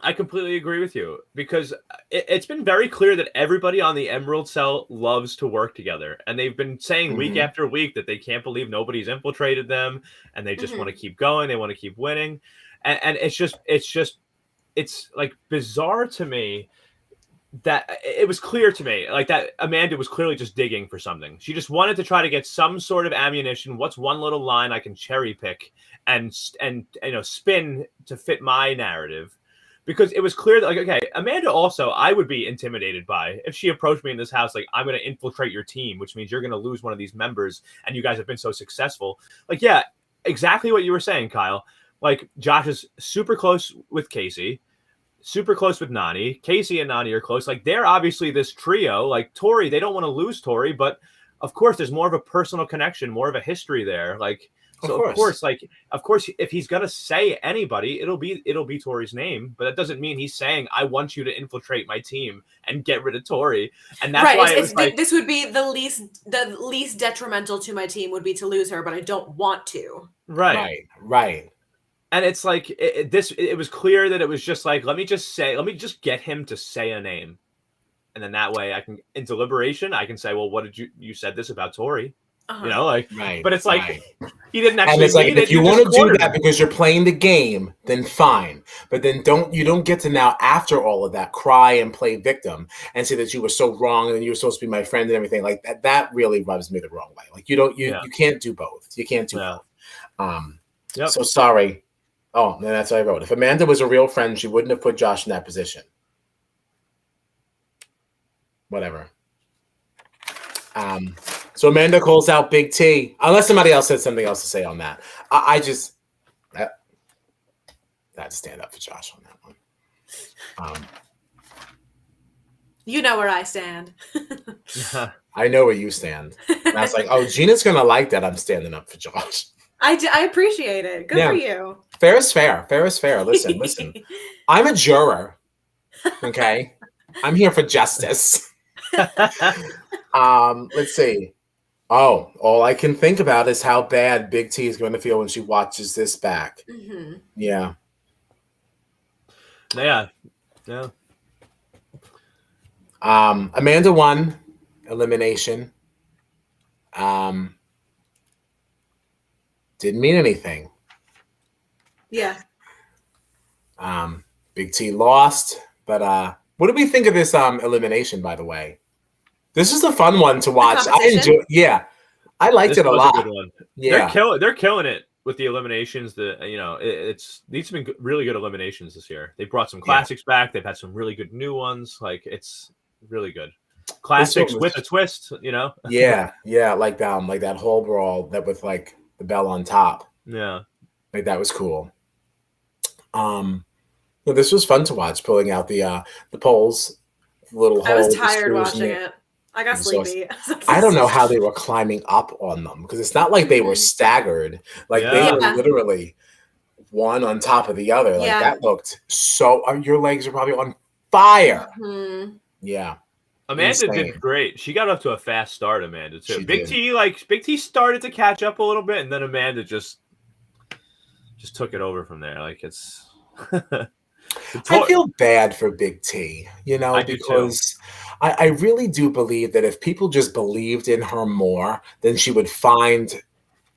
I completely agree with you, because it's been very clear that everybody on the Emerald Cell loves to work together. And they've been saying week after week that they can't believe nobody's infiltrated them and they just want to keep going. They want to keep winning. And it's like bizarre to me that it was clear to me like that Amanda was clearly just digging for something. She just wanted to try to get some sort of ammunition. What's one little line I can cherry pick and spin to fit my narrative? Because it was clear that, like, okay, Amanda also, I would be intimidated by if she approached me in this house, like, I'm going to infiltrate your team, which means you're going to lose one of these members, and you guys have been so successful. Like, yeah, exactly what you were saying, Kyle. Like, Josh is super close with Casey, super close with Nany. Casey and Nany are close. Like, they're obviously this trio. Like, Tori, they don't want to lose Tori, but of course, there's more of a personal connection, more of a history there. Like, so of course, if he's gonna say anybody, it'll be Tori's name. But that doesn't mean he's saying I want you to infiltrate my team and get rid of Tori. And that's why this would be the least detrimental to my team would be to lose her, but I don't want to. Right. And it's like it was clear that it was just like let me just get him to say a name, and then that way I can in deliberation I can say, well, what did you said this about Tori? You know, like, but it's like he didn't actually. And it's like if you want to do that because you're playing the game, then fine. But then you don't get to now after all of that cry and play victim and say that you were so wrong and you were supposed to be my friend and everything like that. That really rubs me the wrong way. Like you can't do both. You can't do both. So sorry. Oh, no, that's what I wrote. If Amanda was a real friend, she wouldn't have put Josh in that position. Whatever. So Amanda calls out Big T. Unless somebody else has something else to say on that. I had to stand up for Josh on that one. You know where I stand. I know where you stand. And I was like, oh, Gina's going to like that I'm standing up for Josh. I appreciate it. Good for you. Fair is fair. Fair is fair. Listen. I'm a juror. Okay? I'm here for justice. Let's see. Oh, all I can think about is how bad Big T is going to feel when she watches this back. Mm-hmm. Yeah. Amanda won elimination. Didn't mean anything. Yeah. Big T lost, but what did we think of this elimination, by the way? This is a fun one to watch. I enjoy. Yeah, I liked it a lot. A good one. Yeah, they're killing it with the eliminations. These have been really good eliminations this year. They brought some classics back. They've had some really good new ones. Like it's really good. Classics with a twist. Yeah, like that whole brawl that with like the bell on top. Yeah, like that was cool. This was fun to watch. Pulling out the polls. Little. I was tired watching it. I got sleepy. I don't know how they were climbing up on them because it's not like they were staggered. Like they were literally one on top of the other. Like that looked so. Your legs are probably on fire. Mm-hmm. Yeah. Amanda did great. She got up to a fast start. Amanda too. Big T started to catch up a little bit, and then Amanda just took it over from there. Like it's. I feel bad for Big T, because I really do believe that if people just believed in her more, then she would find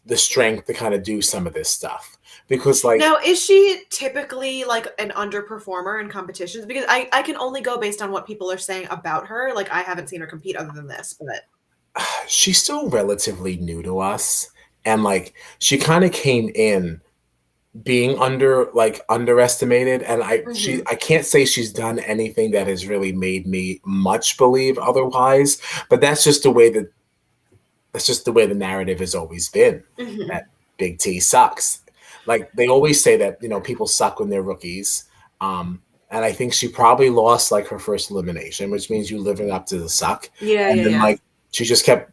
the strength to kind of do some of this stuff. Because now, is she typically like an underperformer in competitions? Because I can only go based on what people are saying about her. Like I haven't seen her compete other than this, but she's still relatively new to us, and like she kind of came in being underestimated, and I can't say she's done anything that has really made me much believe otherwise, but that's just the way the narrative has always been, that Big T sucks. Like they always say that people suck when they're rookies, and I think she probably lost like her first elimination, which means you living up to the suck. Like she just kept.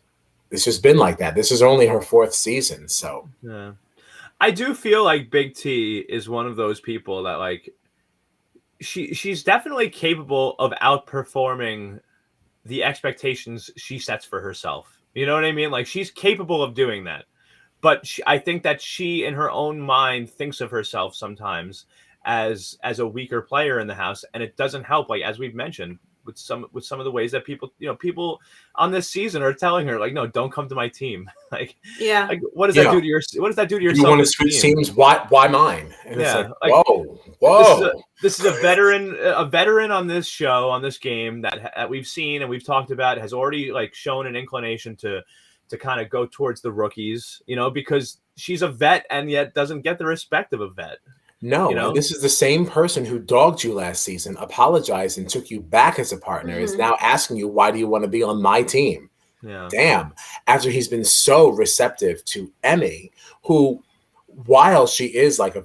It's just been like that. This is only her 4th season, so yeah. I do feel like Big T is one of those people that like she's definitely capable of outperforming the expectations she sets for herself. You know what I mean? Like she's capable of doing that. But I think that she in her own mind thinks of herself sometimes as a weaker player in the house, and it doesn't help. Like as we've mentioned, with some of the ways that people on this season are telling her, like, no, don't come to my team. Like what does that do to your You want to switch teams? Why mine? And it's like, whoa. This is a veteran on this show, on this game that we've seen and we've talked about, has already like shown an inclination to kind of go towards the rookies, because she's a vet and yet doesn't get the respect of a vet. No, this is the same person who dogged you last season, apologized, and took you back as a partner, is now asking you, why do you want to be on my team? Yeah. Damn. After he's been so receptive to Emmy, who, while she is like a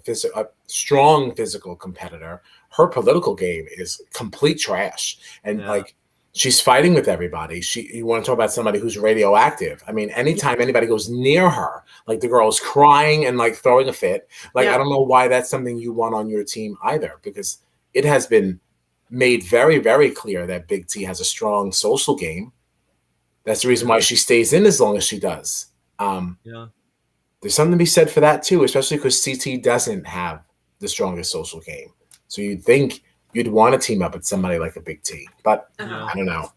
strong physical competitor, her political game is complete trash. And like, she's fighting with everybody. You want to talk about somebody who's radioactive. I mean, anytime anybody goes near her, like the girl's crying and like throwing a fit. Like, I don't know why that's something you want on your team either, because it has been made very, very clear that Big T has a strong social game. That's the reason why she stays in as long as she does. There's something to be said for that too, especially because CT doesn't have the strongest social game. So you'd think you'd want to team up with somebody like a Big T, but I don't know.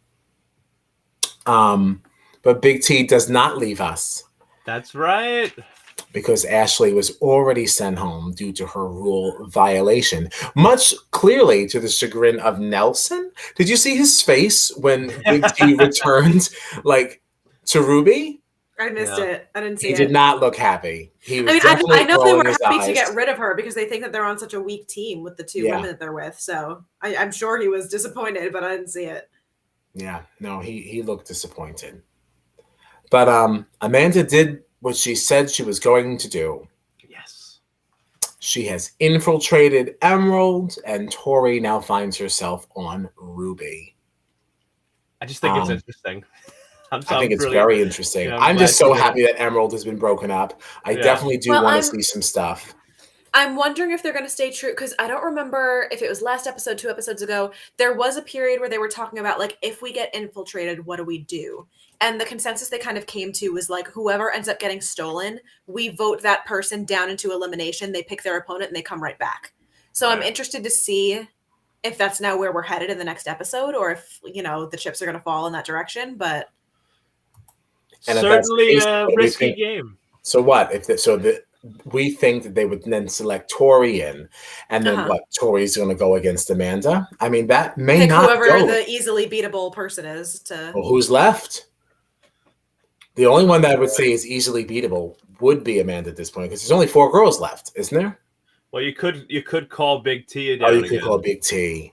But Big T does not leave us. That's right. Because Ashley was already sent home due to her rule violation, much clearly to the chagrin of Nelson. Did you see his face when Big T returned, like, to Ruby? I missed it. I didn't see it. He did not look happy. He was I know they were happy to get rid of her because they think that they're on such a weak team with the two women that they're with. So I'm sure he was disappointed, but I didn't see it. Yeah, no, he looked disappointed. But Amanda did what she said she was going to do. Yes. She has infiltrated Emerald, and Tori now finds herself on Ruby. I just think it's interesting. I think it's very interesting. Yeah, I'm just so happy that Emerald has been broken up. I definitely do want to see some stuff. I'm wondering if they're going to stay true, because I don't remember if it was last episode, 2 episodes ago. There was a period where they were talking about, like, if we get infiltrated, what do we do? And the consensus they kind of came to was, like, whoever ends up getting stolen, we vote that person down into elimination. They pick their opponent and they come right back. So I'm interested to see if that's now where we're headed in the next episode, or if, the chips are going to fall in that direction. But certainly a risky game. So what if we think that they would then select Tori in, and then what? Tori's going to go against Amanda. I mean, that may pick not whoever go. The easily beatable person is. Well, who's left? The only one that I would say is easily beatable would be Amanda at this point, because there's only 4 girls left, isn't there? Well, you could call Big T down. Oh, you could call Big T.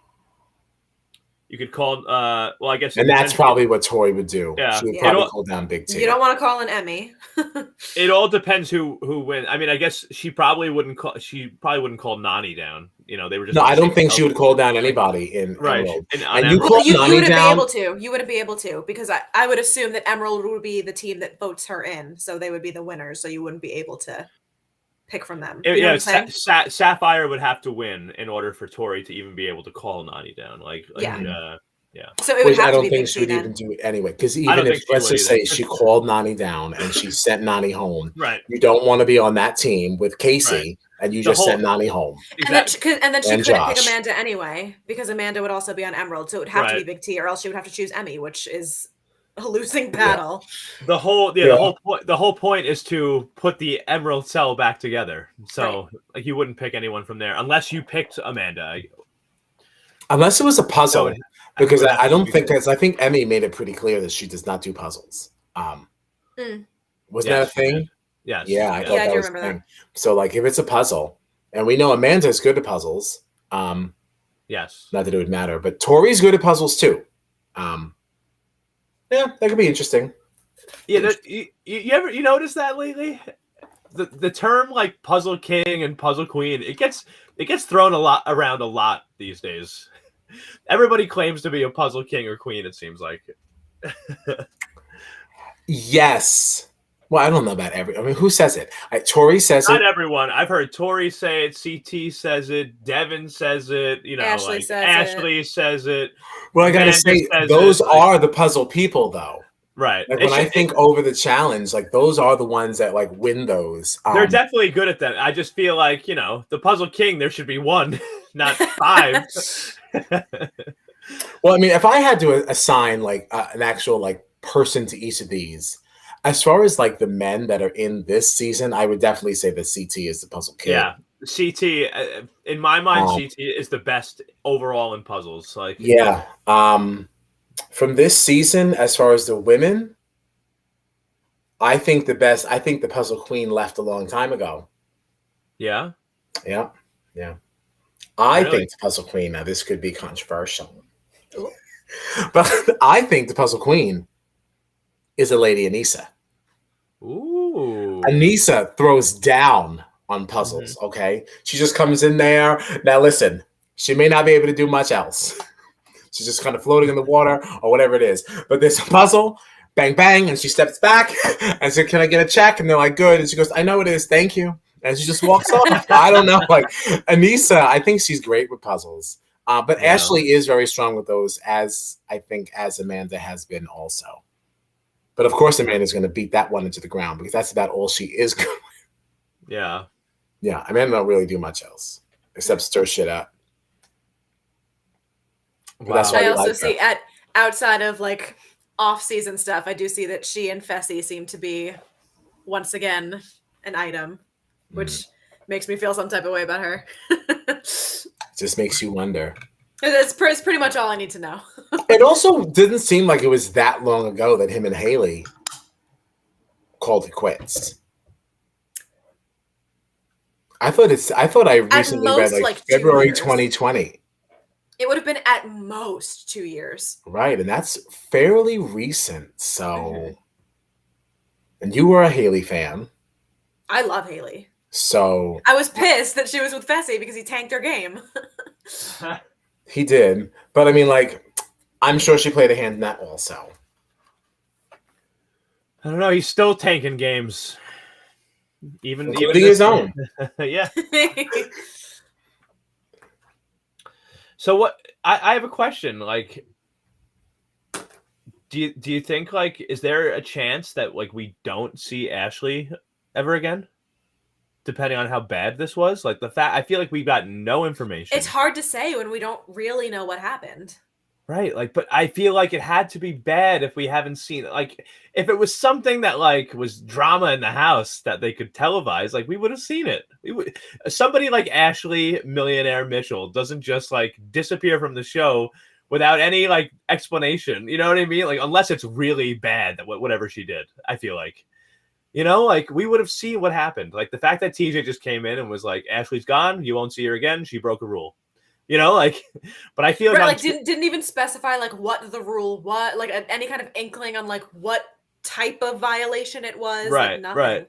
You could call, well, I guess. And that's probably what Tori would do. Yeah. She would probably call down Big T. You don't want to call an Emmy. It all depends who wins. I mean, I guess she probably wouldn't call Nani down. They were just. No, I don't think she would call down anybody in Emerald. And you call Nani down. You wouldn't be able to, because I would assume that Emerald would be the team that votes her in, so they would be the winners. So you wouldn't be able to pick from them. Sapphire would have to win in order for Tori to even be able to call Nani down. Yeah. So it would have I don't to be think she would even do it anyway. Because even if, let's just say, she called Nani down and she sent Nani home, right? You don't want to be on that team with Casey, and you just sent Nani home. Exactly. And then she couldn't pick Amanda anyway, because Amanda would also be on Emerald. So it would have to be Big T, or else she would have to choose Emmy, which is a losing battle. The whole point is to put the Emerald cell back together. So like, you wouldn't pick anyone from there unless you picked Amanda. Unless it was a puzzle. Because I don't think I think Emmy made it pretty clear that she does not do puzzles. Was that a thing? Yes. Yeah, I thought that was a thing. So, like, if it's a puzzle, and we know Amanda's good at puzzles. Yes. Not that it would matter, but Tori's good at puzzles too. Yeah, that could be interesting. Yeah, you notice that lately? The term like puzzle king and puzzle queen, it gets thrown around a lot these days. Everybody claims to be a puzzle king or queen, it seems like. Yes. Well, I don't know about who says it? Tori says it. Not everyone. I've heard Tori say it. CT says it. Devin says it. Ashley says it. Well, I gotta say, those are the puzzle people, though. Right. Like when I think over the challenge, like those are the ones that like win those. They're definitely good at that. I just feel like, the puzzle king, there should be one, not 5. Well, I mean, if I had to assign like an actual like person to each of these, as far as like the men that are in this season, I would definitely say that CT is the puzzle kid. Yeah, CT. In my mind, CT is the best overall in puzzles. Like, yeah. From this season, as far as the women, I think the best. I think the puzzle queen left a long time ago. Yeah. Yeah. Yeah. I think the puzzle queen. Now, this could be controversial, but I think the puzzle queen is a lady Anissa. Ooh. Anissa throws down on puzzles, okay? She just comes in there. Now, listen, she may not be able to do much else. She's just kind of floating in the water or whatever it is. But there's a puzzle, bang, bang, and she steps back and says, can I get a check? And they're like, good. And she goes, I know it is. Thank you. And she just walks off. I don't know. Like, Anissa, I think she's great with puzzles. But Ashley is very strong with those, as I think as Amanda has been also. But of course, Amanda's going to beat that one into the ground because that's about all she is going. Yeah. Yeah, Amanda don't really do much else except stir shit up. Wow. That's why I also see outside of like off-season stuff, I do see that she and Fessy seem to be once again an item, which makes me feel some type of way about her. Just makes you wonder. It's pretty much all I need to know. It also didn't seem like it was that long ago that him and Haley called it quits. I thought I recently read like February 2020. It would have been at most 2 years. Right, and that's fairly recent. So, and you were a Haley fan. I love Haley. So I was pissed that she was with Fessy because he tanked her game. He did, but I mean, like, I'm sure she played a hand in that also. I don't know. He's still tanking games, even his own. Yeah. So what? I have a question. Like, do you think like is there a chance that like we don't see Ashley ever again? Depending on how bad this was, like the fact I feel like we got no information. It's hard to say when we don't really know what happened. Right, like, but I feel like it had to be bad if we haven't seen it. Like, if it was something that like was drama in the house that they could televise, like we would have seen it. We would. Somebody like Ashley Millionaire Mitchell doesn't just like disappear from the show without any like explanation. You know what I mean? Like, unless it's really bad that whatever she did. I feel like. You know, like we would have seen what happened. Like the fact that TJ just came in and was like, Ashley's gone. You won't see her again. She broke a rule. You know, like, but I feel like didn't even specify like what the rule was, like any kind of inkling on like what type of violation it was. Right, like, right.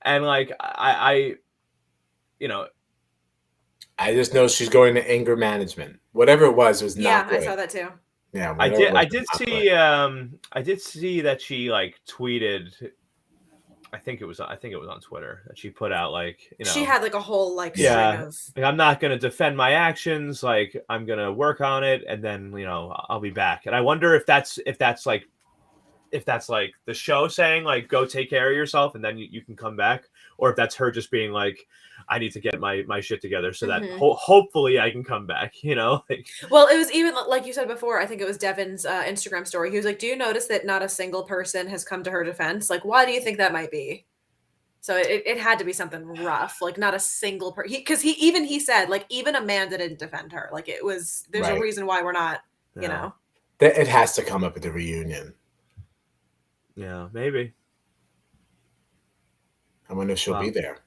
And like I, you know, I just know she's going to anger management. Whatever it was not good. I saw that too. Yeah, I did see that she like tweeted. I think it was on Twitter that she put out like, you know, she had like a whole like string of like, I'm not going to defend my actions. Like I'm going to work on it. And then, you know, I'll be back. And I wonder if that's like the show saying like, go take care of yourself and then you can come back. Or if that's her just being like, I need to get my shit together so that hopefully I can come back, you know? Like, well, it was even like you said before, I think it was Devin's Instagram story. He was like, do you notice that not a single person has come to her defense? Like, why do you think that might be? So it had to be something rough, like not a single person. Because he said, like, even Amanda didn't defend her. Like it was, there's a reason why we're not, you know. It has to come up at the reunion. Yeah, maybe. I wonder if she'll be there.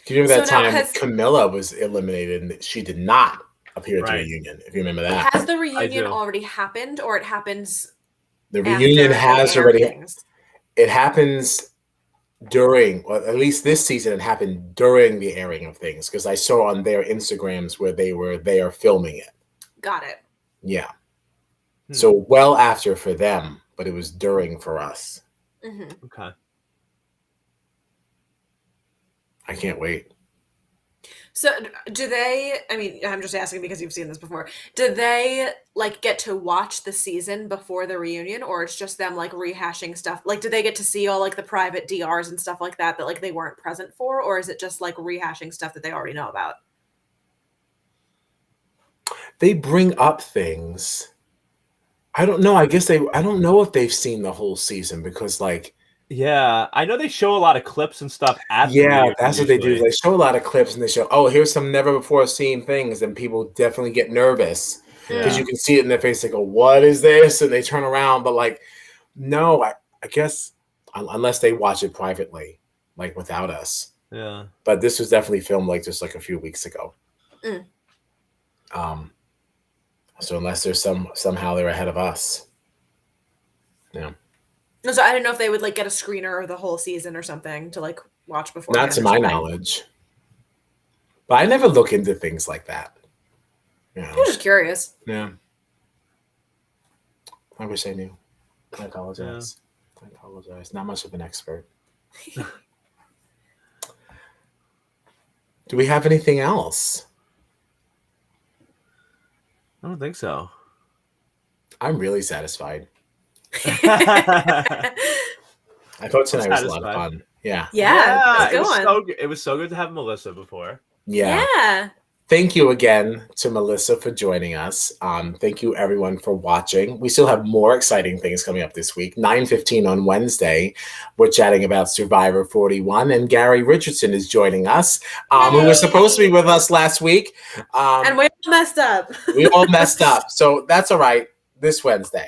Do you remember that time Camilla was eliminated and she did not appear at the reunion? If you remember that. Has the reunion already happened, or it happens? The reunion has already. It happens during, well, at least this season, it happened during the airing of things because I saw on their Instagrams where they are filming it. Got it. Yeah. So well after for them, but it was during for us. Mm-hmm. Okay. I can't wait. So do they, I mean, I'm just asking because you've seen this before. Do they like get to watch the season before the reunion, or it's just them like rehashing stuff? Like, do they get to see all like the private DRs and stuff like that like they weren't present for, or is it just like rehashing stuff that they already know about? They bring up things I don't know. I don't know if they've seen the whole season because like. Yeah, I know they show a lot of clips and stuff at Yeah, that's what they do. usually. They show a lot of clips and they show, oh, here's some never before seen things, and people definitely get nervous because Yeah. you can see it in their face. They go, "What is this?" And they turn around, but like, no, I guess unless they watch it privately, like without us. Yeah. But this was definitely filmed like just like a few weeks ago. So unless there's somehow they're ahead of us. Yeah. No, so I didn't know if they would like get a screener of the whole season or something to like watch before. Not to my knowledge. But I never look into things like that. You know? I was just curious. Yeah. I wish I knew. I apologize. I apologize. Not much of an expert. Do we have anything else? I don't think so. I'm really satisfied. Yeah, I thought tonight was a lot of fun. Yeah. let's go on. It was so good to have Melissa before. Yeah. Thank you again to Melissa for joining us. Thank you everyone for watching. We still have more exciting things coming up this week. 9:15 on Wednesday, we're chatting about Survivor 41, and Gary Richardson is joining us, who was supposed to be with us last week. And we all messed up. We all messed up, so that's all right. This Wednesday,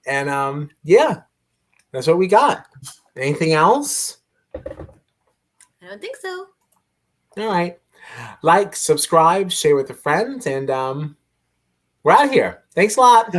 and yeah, that's what we got. Anything else? I don't think so. All right. Like, subscribe, share with a friend, and we're out of here. Thanks a lot.